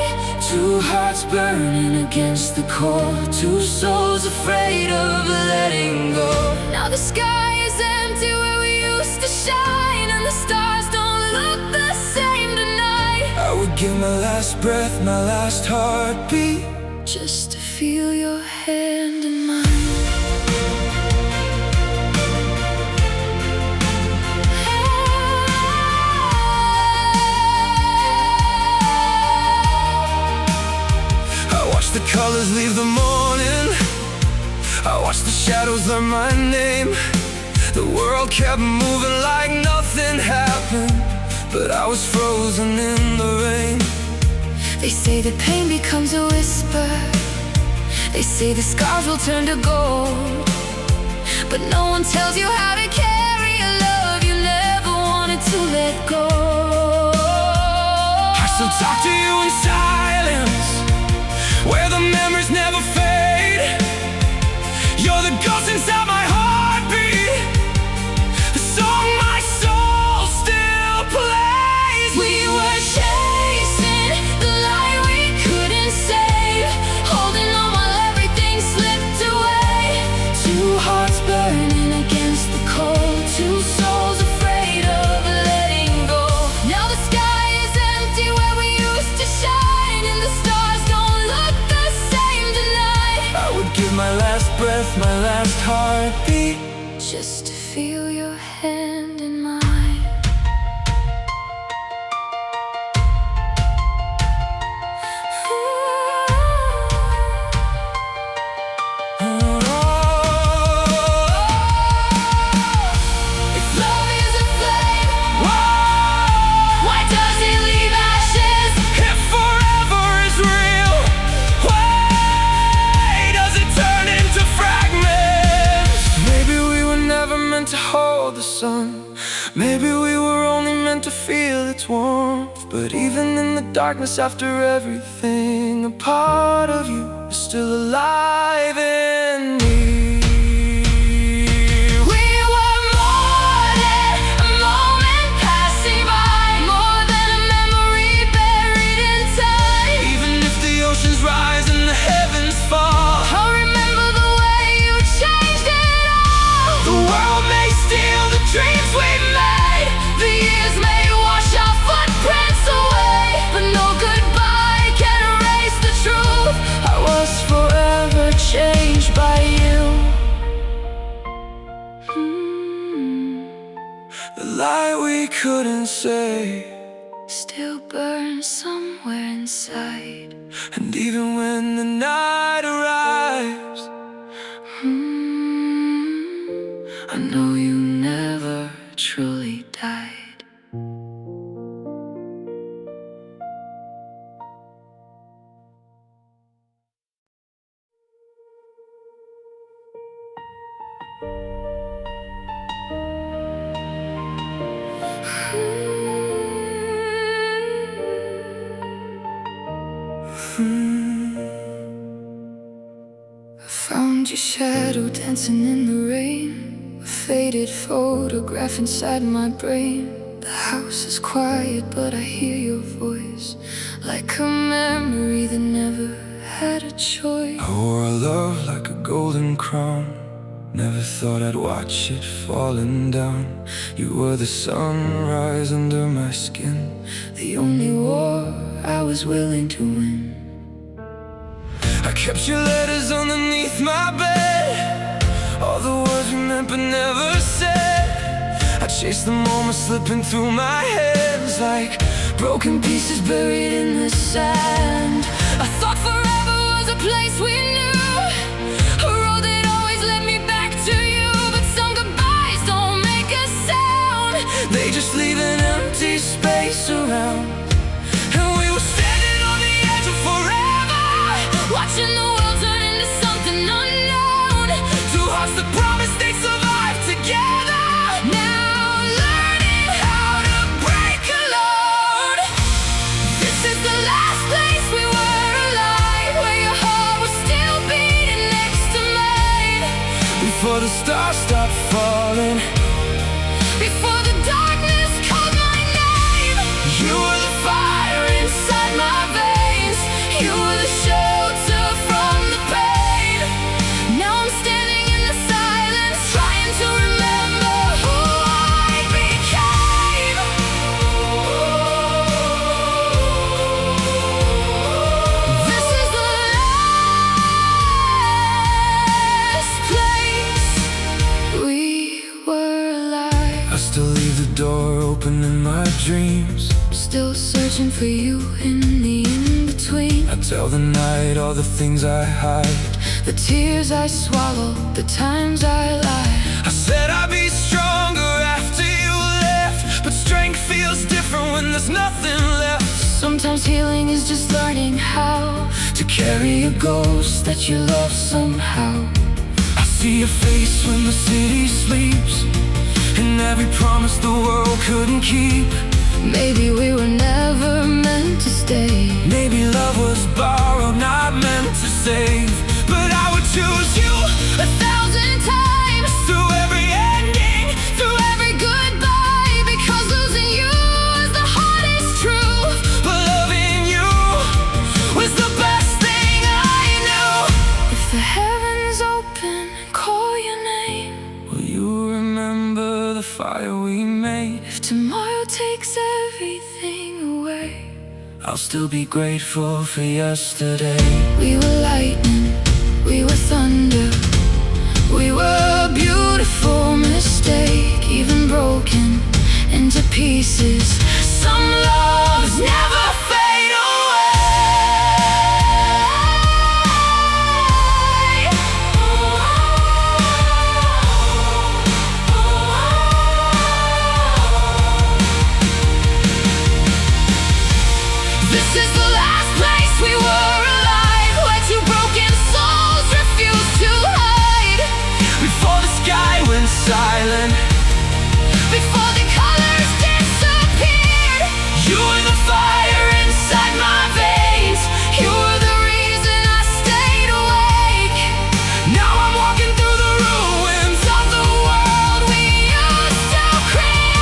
Two hearts burning against the core, two souls afraid of letting go. Now the sky is empty where we used to shine, and the stars don't look the same tonight. I would give my last breath, my last heartbeat, just to feel your hand in mine. colors leave the morning. I watched the shadows learn my name. The world kept moving like nothing happened, but I was frozen in the rain. They say that pain becomes a whisper. They say the scars will turn to gold, but no one tells you how to carry a love you never wanted to let go. I still talk to you in silence, where the memories never fade. You're the ghost inside my heartbeat, the song my soul still plays. We were chasing the light we couldn't save, holding on while everything slipped away. Two hearts burning against the cold, two souls afraid of letting go. Now the sky is empty where we used to shine, and the stars don't look the same tonight. I would give my last breath, my last heartbeat, just to feel your hand in mine. If love is a flame, why does it leave ashes? if forever is real, why does it turn into fragments? Maybe we were never meant to hold the sun. Maybe we were only meant to feel its warmth. But even in the darkness, after everything, a part of you is still alive in me. We were more than a moment passing by, more than a memory buried in time. Even if the oceans rise and the heavens fall, I'll remember the way you changed it all. the world may steal the dreams we made, The years may wash our footprints away, but no goodbye can erase the truth. I was forever changed by you. The lie we couldn't say, Still burns somewhere inside. and even when the night arrives, I know you never truly died. I found your shadow dancing in the rain, a faded photograph inside my brain. The house is quiet, but I hear your voice, like a memory that never had a choice. I wore a love like a golden crown. Never thought I'd watch it falling down. You were the sunrise under my skin, The only war I was willing to win. I kept your letters underneath my bed, all the words we meant but never said. I chased the moment slipping through my hands, like Broken pieces buried in the sand. I thought forever was a place we knew, a road that always led me back to you. But some goodbyes don't make a sound, they just leave an empty space around. And we were standing on the edge of forever, watching the world turn into something unknown. two hearts that promised they'd survive together, Now learning how to break alone. This is the last place we were alive, where your heart was still beating next to mine. before the stars stopped falling. Before the darkness called my name, You were the fire inside my veins. You were the shelter from the pain. Now I'm standing in the silence, trying to remember who I became. This is the last place we were alive. I still leave the door open in my dreams. Still searching for you in the in-between. between. I tell the night all the things I hide, the tears I swallow, the times I lie. I said I'd be stronger after you left, but strength feels different when there's nothing left. Sometimes healing is just learning how to carry a ghost that you love somehow. I see your face when the city sleeps, and every promise the world couldn't keep. Maybe we were never meant to stay. Maybe love was borrowed, not meant to save. But I would choose you 1,000 times, through every ending, through every goodbye, because losing you is the hardest truth. but loving you was the best thing I knew. If the heavens open and call your name, Will you remember the fire we made? if tomorrow takes everything away, I'll still be grateful for yesterday. we were lightning, we were thunder, we were a beautiful mistake. Even broken into pieces, some loves never fade away. This is the last place we were alive, where two broken souls refuse to hide. Before the sky went silent, Before the colors disappeared, you were the fire inside my veins. you were the reason I stayed awake. Now I'm walking through the ruins Of the world we used to create.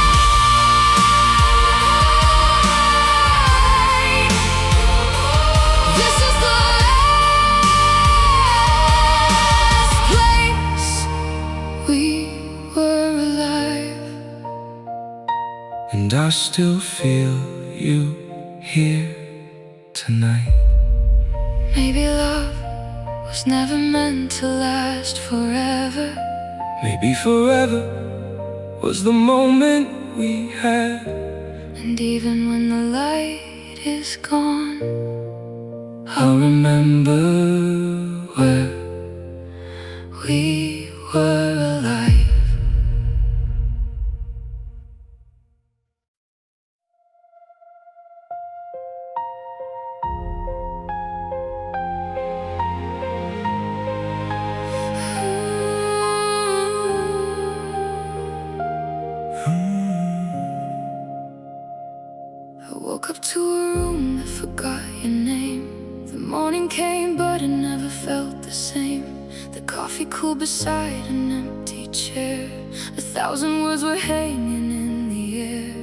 This is the last place we were alive. and I still feel you here tonight. Maybe love was never meant to last forever. Maybe forever was the moment we had. And even when the light is gone, I'll remember where we were alive. I woke up to a room that forgot your name. The morning came, but it never felt the same. The coffee cooled beside an empty chair. 1,000 words were hanging in the air.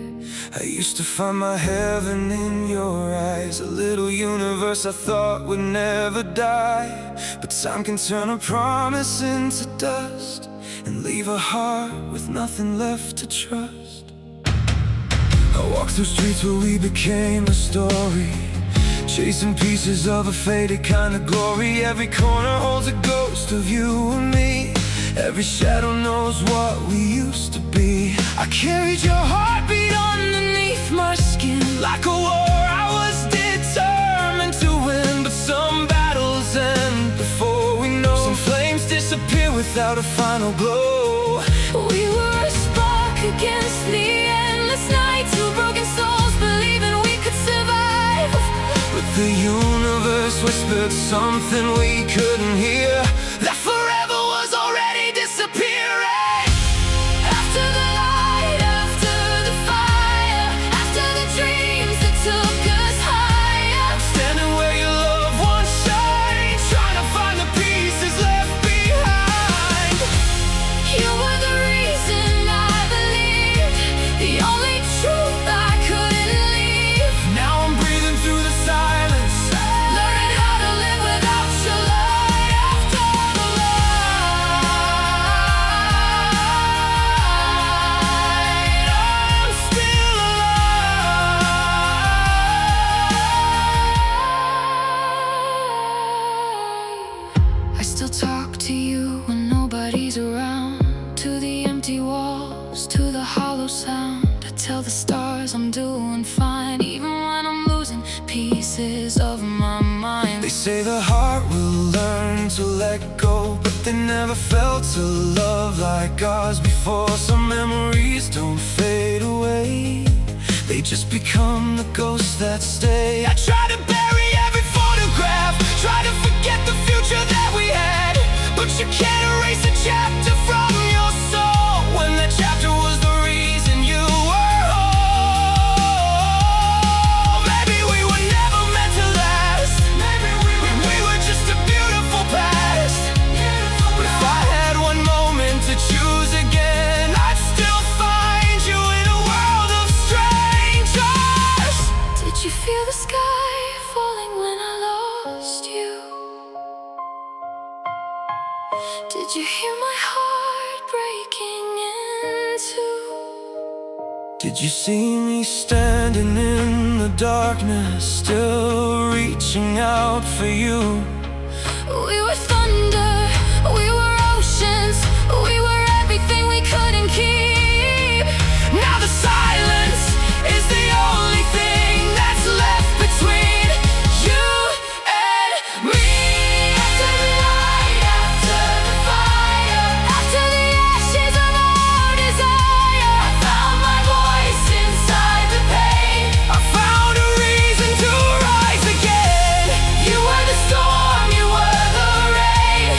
I used to find my heaven in your eyes, a little universe I thought would never die. But time can turn a promise into dust and leave a heart with nothing left to trust. I walked through streets where we became a story, chasing pieces of a faded kind of glory. Every corner holds a ghost of you and me. Every shadow knows what we used to be. I carried your heartbeat underneath my skin. Like a war I was determined to win. But some battles end before we know. Some flames disappear without a final glow. We were a spark against the endless night. Two broken souls believing we could survive. But the universe whispered something we couldn't hear, that forever was already disappearing. After the light, after the fire, after the dreams that took us higher. Standing where your loved ones shine, trying to find the pieces left behind. You were the reason I believed, the only truth I couldn't leave. Now I'm breathing through the silence, Learning how to live without your light. After the light, I'm still alive. I still talk to you when nobody's around. To the empty walls, to the hollow sound. I tell the stars I'm doing fine, even when I'm losing pieces of my They say the heart will learn to let go, but they never felt a love like ours before. Some memories don't fade away, they just become the ghosts that stay. I try to bury every photograph, try to forget the future that we had, but you can't erase a chapter from your soul when that chapter was the reason you were whole. Maybe we were never meant to last, maybe we were just a beautiful past. But if I had one moment to choose again, I'd still find you in a world of strangers. Did you feel the sky falling when I lost you? Did you hear my heart breaking in two? Did you see me standing in the darkness, still reaching out for you? We were thunder, we were oceans, we were everything we couldn't keep. Now the silence is the only thing that's left between you and me. After the light, after the fire, after the ashes of our desire, I found my voice inside the pain. I found a reason to rise again. You were the storm, you were the rain,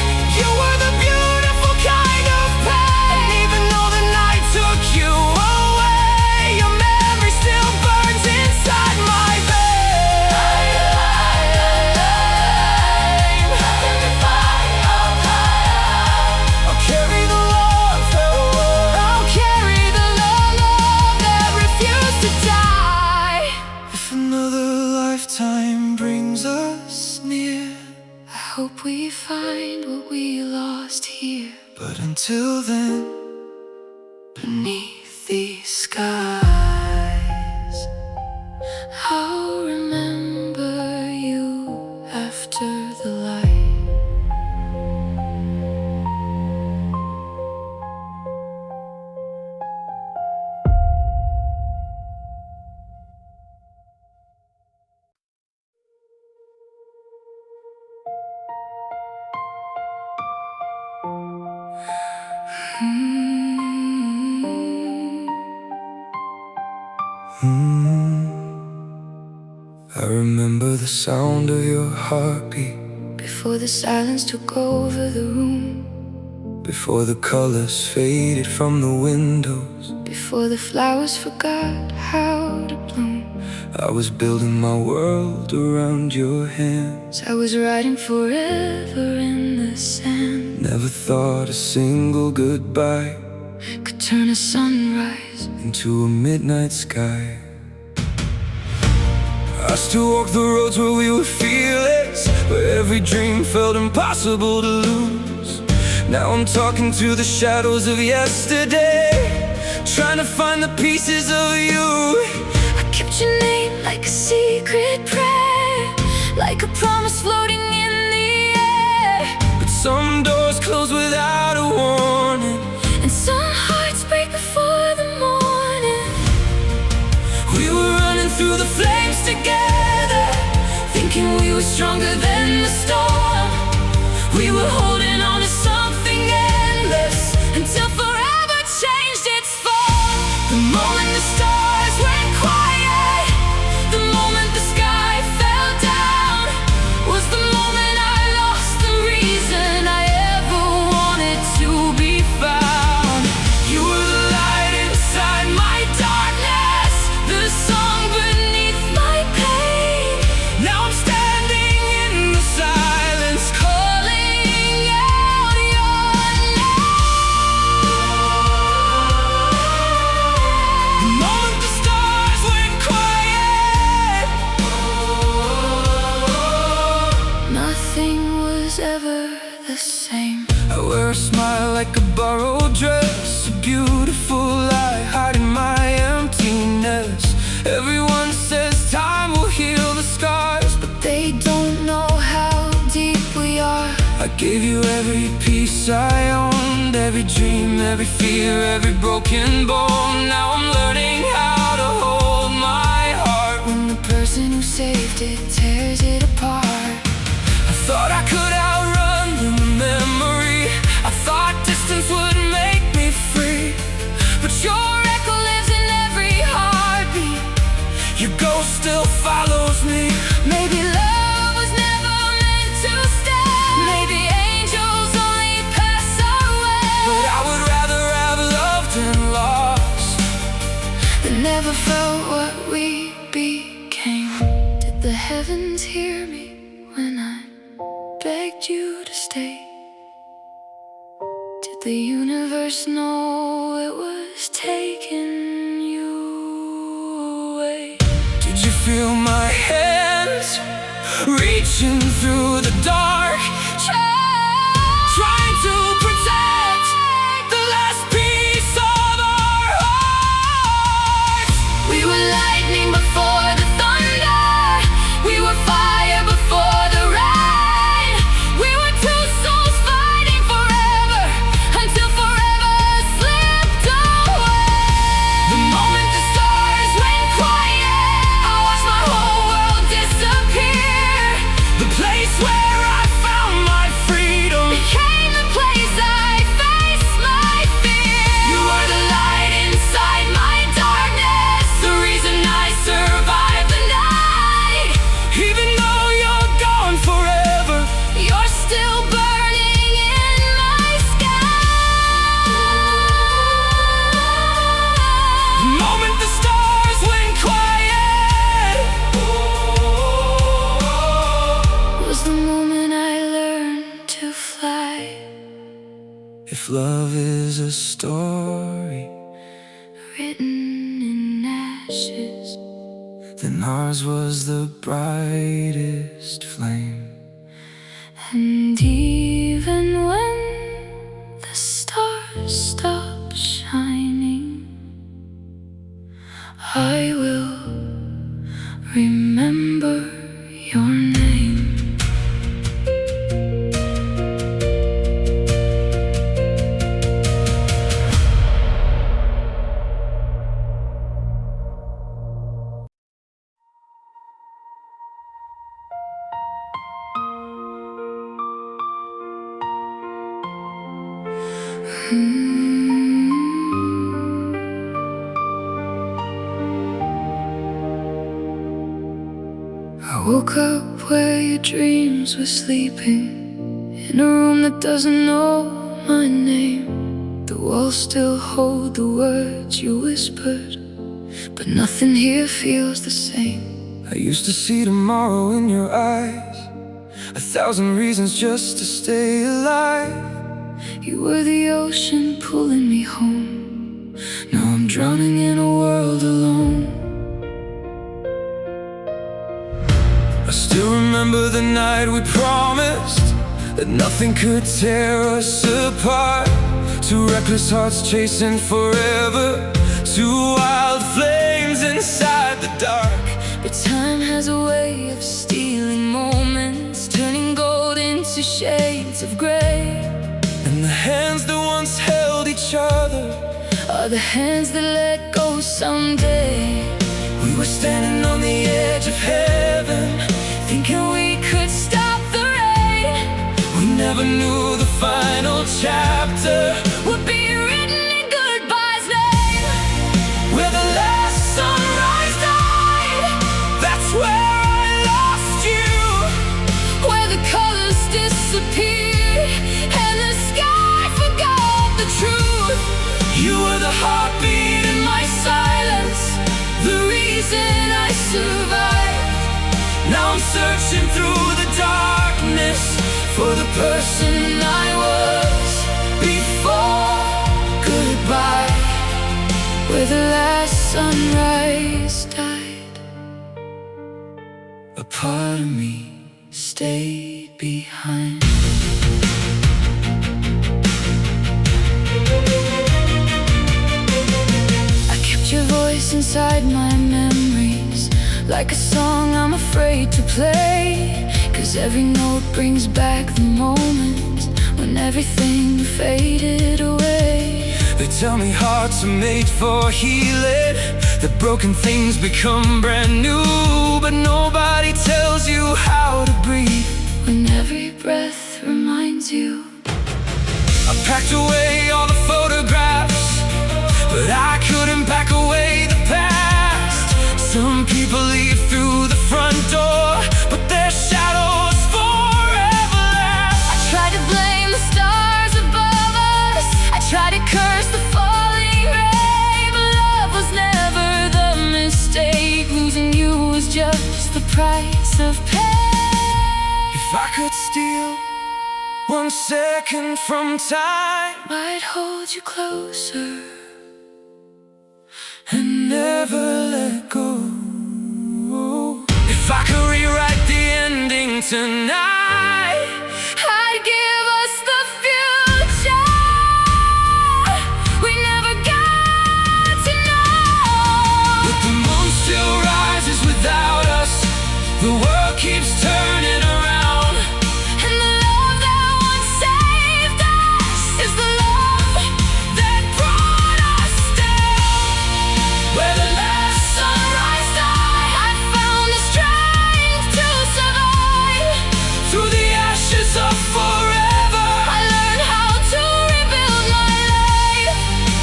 You were the beautiful kind of pain. And even though the night took you away, your memory still burns inside my veins. after the fire, I'll carry the love that I'll carry the love that refused to die. if another lifetime brings us near. I hope we find what we lost here, But until then, beneath these skies, I'll remember you after the light. I remember the sound of your heartbeat, Before the silence took over the room, before the colors faded from the windows. before the flowers forgot how to bloom. I was building my world around your hands. I was writing forever in the sand. Never thought a single goodbye Could turn a sunrise. into a midnight sky. I still walk the roads where we were fearless, where every dream felt impossible to lose. Now I'm talking to the shadows of yesterday, trying to find the pieces of you. I kept your name like a secret prayer, like a promise floating in the air. But some doors close without a warning, And some hearts break before the morning. we were running through the flames together, Thinking we were stronger than the storm. We were holding on to something endless, until forever changed its form. The moment the stars went quiet, the moment the sky fell down, was the moment I lost the reason I ever wanted to be found. you were the light inside my darkness, The song beneath my pain, now I'm standing in the silence, calling out your name. the moment the stars went quiet. Nothing was ever the same. I wear a smile like a borrowed dress, a beautiful lie hiding my emptiness. Everyone says time will heal the scars, but They don't know how deep we are. I gave you every piece I owned, every dream, every fear, every broken bone. Now I'm learning how to hold my heart. When the person who saved it tears it apart, Thought I could outrun the memory. I thought distance would make me free. But your echo lives in every heartbeat. Your ghost still follows me. Maybe love was never meant to stay. Maybe angels only pass our way. But I would rather have loved and lost than never felt what we became. Did the heavens hear me when I begged you to stay? Did the universe know it was taking you away? Did you feel my hands reaching through the dark, trying to protect the last piece of our hearts? We were lightning before the thunder. We were fire before the rain. We were two souls fighting forever, until forever slipped away. The moment the stars went quiet, I watched my whole world disappear. The place where I found my freedom became the place I faced my fear. You were the light inside my darkness, the reason I survived the night. Even though you're gone forever, you're still burning in my sky. The moment the stars went quiet was the moment I learned to fly. If love is a story written in ashes, then ours was the brightest flame. And even when the stars stop shining, I will remember your name. I woke up where your dreams were sleeping, in a room that doesn't know my name. The walls still hold the words you whispered, but nothing here feels the same. I used to see tomorrow in your eyes, 1,000 reasons just to stay alive. You were the ocean pulling me home. Now I'm drowning in a world alone. I still remember the night we promised that nothing could tear us apart. Two reckless hearts chasing forever, two wild flames inside the dark. But time has a way of stealing moments, turning gold into shades of gray. And the hands that once held each other are the hands that let go someday. We were standing on the edge of heaven, thinking we could stop the rain. We never knew the final chapter would be written in goodbye's name. Where the last sunrise died, that's where I lost you. Where the colors disappeared and the sky forgot the truth. You were the heartbeat in my silence, the reason I survived. Now I'm searching through the darkness for the person I was before goodbye. Where the last sunrise died, a part of me stayed behind. I kept your voice inside my memories, like a song I'm afraid to play. 'Cause every note brings back the moment when everything faded away. They tell me hearts are made for healing, that broken things become brand new. But nobody tells you how to breathe when every breath reminds you. I packed away all the photographs, but I couldn't pack away the past. Some people leave through the front door, but their shadows forever last. I tried to blame the stars above us, I tried to curse the falling rain, but love was never the mistake. Losing you was just the price of pain. If I could steal 1 second from time, I'd hold you closer and never let go. If I could rewrite the ending tonight, I'd give us the future we never got to know. but the moon still rises without us. The world keeps turning around, And the love that once saved us is the love that brought us down. where the last Sunrise died, I found the strength to survive. through the ashes of forever. I learned how to rebuild my life.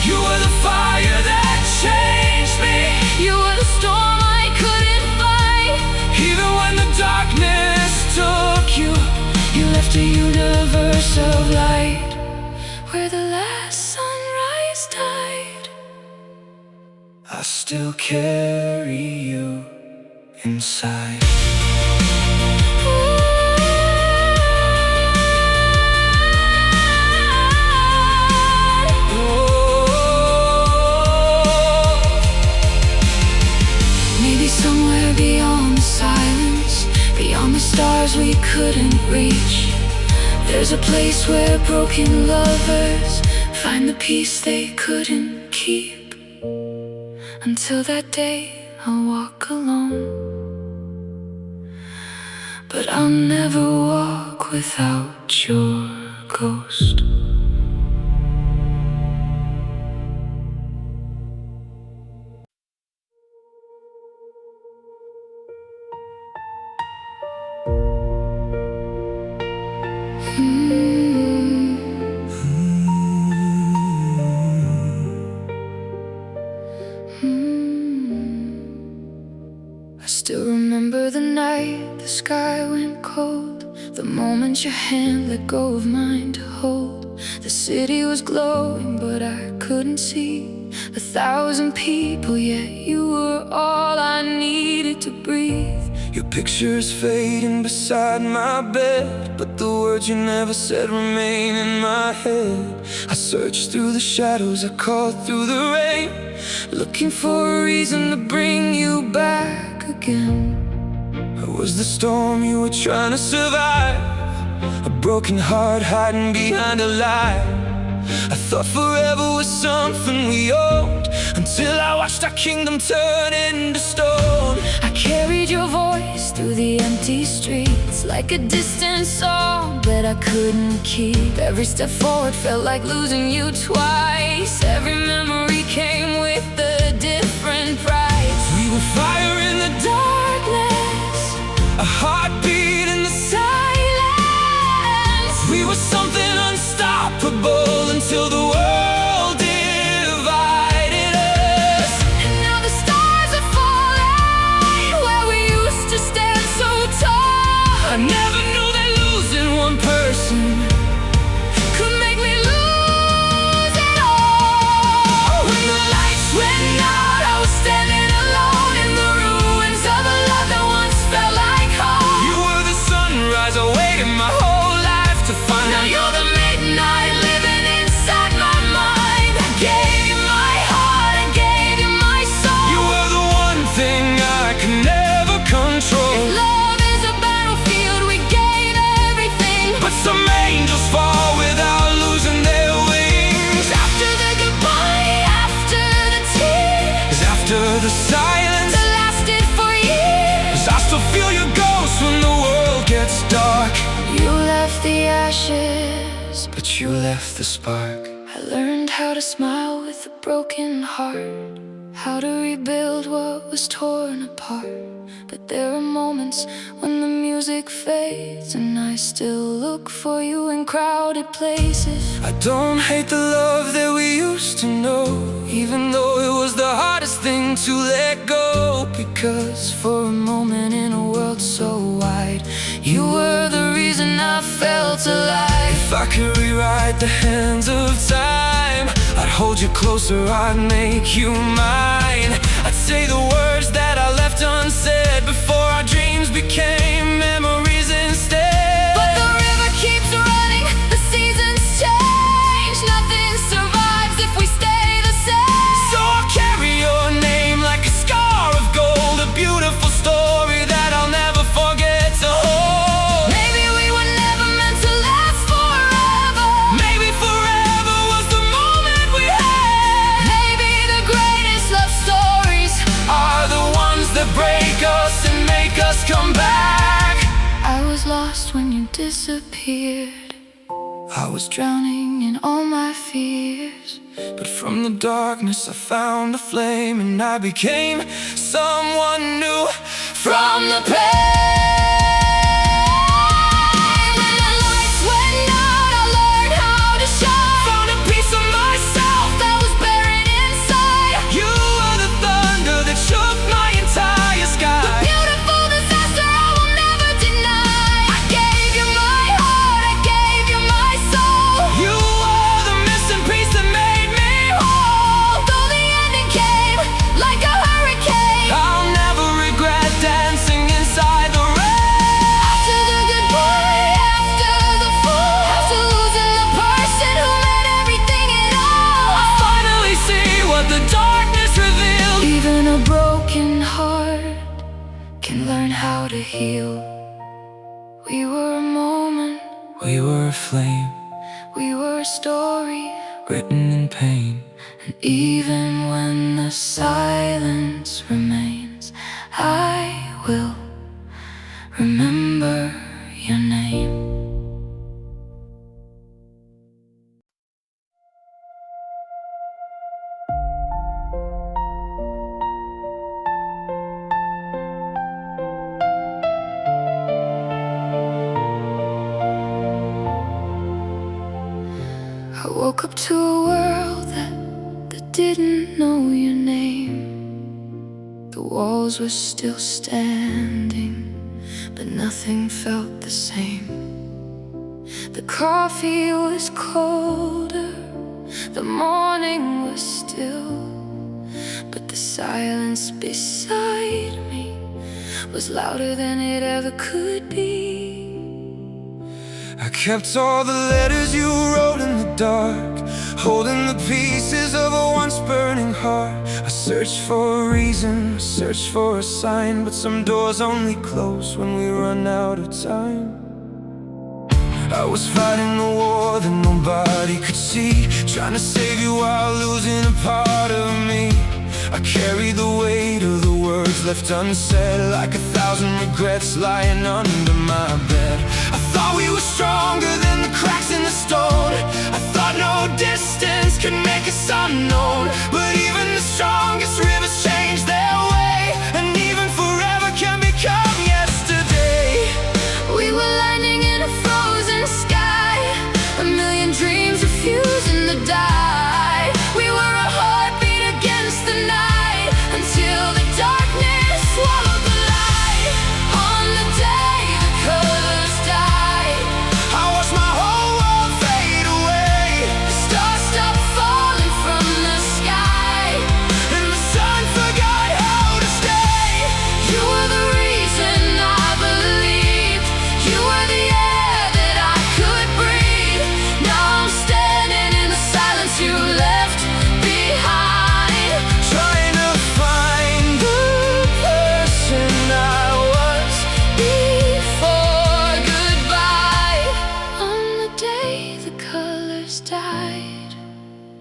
You were the fire that changed me, You were the storm I couldn't fight. even when the darkness took you. You left a universe of light where the last sunrise died. I still carry you inside. Maybe somewhere beyond the silence, beyond the stars we couldn't reach, there's a place where broken lovers find the peace they couldn't keep. Until that day, I'll walk alone, but I'll never walk without your ghost. I still remember the night the sky went cold, the moment your hand let go of mine to hold. The city was glowing but I couldn't see 1,000 people, yet you were all I needed to breathe. Your picture's fading beside my bed, but the words you never said remain in my head. I searched through the shadows, I called through the rain, looking for a reason to bring you back again. I was the storm you were trying to survive, a broken heart hiding behind a lie. I thought forever was something we owned, until I watched our kingdom turn into stone. I carried your voice through the empty streets like a distant song that I couldn't keep. Every step forward felt like losing you twice. Every memory came with a different price. We were fire in the Darkness, a heartbeat in the silence. We were something unstoppable until the world divided us. And now the stars are falling where we used to stand so tall. I never knew that losing one person Could make me lose it all. when the lights went out, I was standing alone in the ruins of a love that once felt like home. You were the sunrise I waited my whole life to find. Now you're the midnight living inside my mind. I gave you my heart, I gave you my soul. You were the one thing I could never control. Love is a battlefield, we gave everything. But some angels fall without losing their wings. After the goodbye, after the tears, After the silence, that lasted for years. I still feel your ghost when the world gets dark. You left the ashes, But you left the spark. I learned how to smile with a broken heart, how to rebuild what was torn apart. But there are moments when the music fades, and I still look for you in crowded places. I don't hate the love that we used to know, even though it was the hardest thing to let go. Because for a moment in a world so wide, you were the reason I felt alive. If I could rewrite the hands of time, I'd hold you closer, I'd make you mine. I'd say the words that I left unsaid before our dreams became memories instead. But the river keeps running, the seasons change. Nothing survives if we stay the same. So I'll carry your name like a scar of gold, a beautiful story that I'll never forget to hold. Maybe we were never meant to last forever. Maybe forever was the moment we had. Maybe the greatest love stories are the ones that break us and make us come back. I was lost when you disappeared. I was drowning in all my fears. But from the darkness I found a flame, and I became someone new. From the pain, when the lights went out, I learned how to shine. Found a piece of myself that was buried inside. You were the thunder that shook my entire sky. Beautiful disaster I will never deny. I gave you my heart, I gave you my soul. You were the missing piece that made me whole. Though the ending came like a hurricane, I'll never regret dancing inside the rain. after the goodbye, after the fall, after losing the person who meant everything at all, I finally see what the darkness revealed. even a broken heart can learn how to heal. We were a moment, We were a flame, we were a story, written in pain. and even when the silence remains, I will remember your name. I woke up to a world that didn't know your name. The walls were still standing, but nothing felt the same. The coffee was colder, the morning was still, but the silence beside me was louder than it ever could be. I kept all the letters you wrote in the dark, holding the pieces of a once burning heart. I searched for a reason, I searched for a sign, but some doors only close when we run out of time. I was fighting the war that nobody could see, trying to save you while losing a part of me. I carried the weight of the words left unsaid, like 1,000 regrets lying under my bed. I thought we were stronger than the cracks in the stone. I thought no distance could make us unknown. But even the strongest rivers change their way, and even forever can become yesterday. We were landing in a frozen sky, a million dreams refusing to die. We were a heartbeat against the night, until the darkness swallowed the light. On the day the colors died, I watched my whole world fade away. the stars stopped falling from the sky, And the sun forgot how to stay. you were the reason I believed. You were the air that I could breathe. Now I'm standing in the silence you left behind, Trying to find the person I was. before goodbye. On the day the colors died,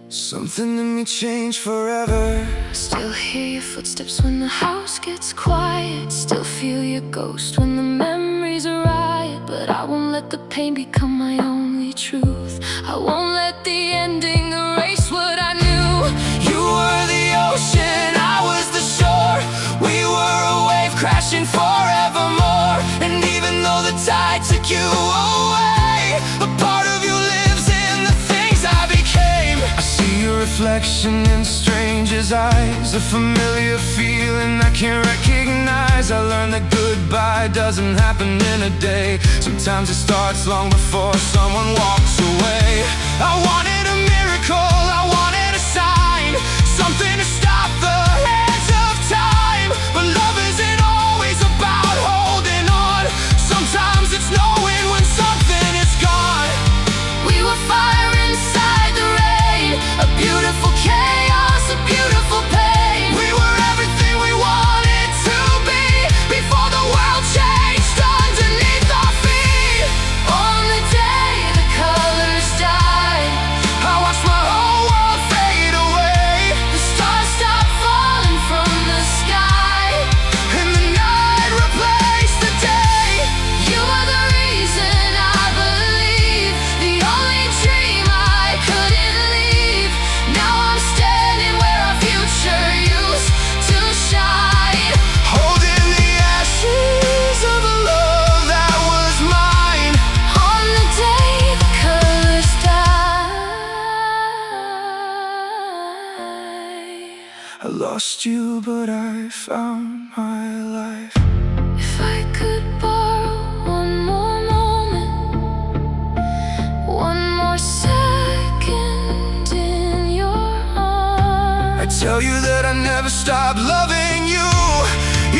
Something in me changed forever. still hear your footsteps when the house gets quiet, still feel your ghost when the memories are riot. But I won't let the pain become my only truth. I won't let the ending erase what I knew. You were the ocean I reflection in strangers' eyes, a familiar feeling I can't recognize. I learned that goodbye doesn't happen in a day. Sometimes it starts long before someone walks away. I wanted a miracle, I wanted a sign, something to stop the hands of time. But love isn't always about holding on. Sometimes it's knowing when something is gone. We were fire inside the rain, a beautiful chaos, a beautiful pain. We were everything we wanted to be before the world changed underneath our feet. On the day the colors died, I watched my whole world fade away. the stars stopped falling from the sky, And the night replaced the day. you were the reason I believed, the only dream I couldn't leave. Now I'm standing where our future used to shine. Holding the ashes of a love that was mine. On the day the colors died, I lost you, but I found my life. if I could borrow one more moment, one more second in your I arms, tell you that I never stopped loving you,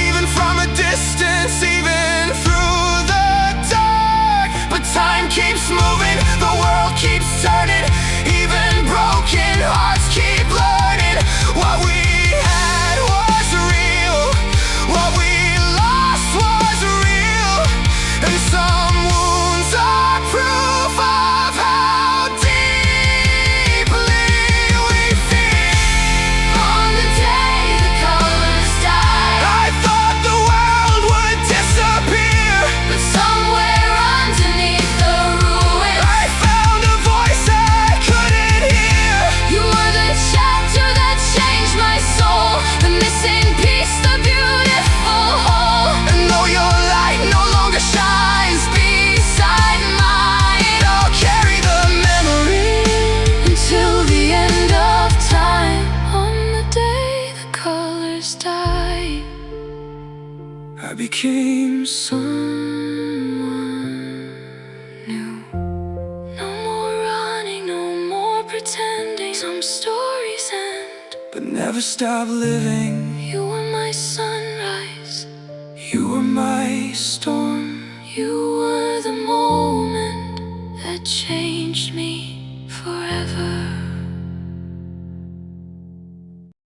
even from a distance, even through the dark. But time keeps moving, the world keeps turning, even broken hearts keep learning. What we had was real, what we lost was real, and some wounds are proof of how deeply we feel. on the day the colors died. I thought the world would disappear, But somewhere underneath the ruins, I found a voice I couldn't hear. you were the chapter that changed my soul, the missing piece, the beautiful whole. And though your light no longer shines beside mine, I'll carry the memory. Until the end of time, on the day the colors died, I became someone new. No more running, no more pretending. Some stories end. but never stop living. You were my sunrise, You were my storm. you were the moment that changed me forever.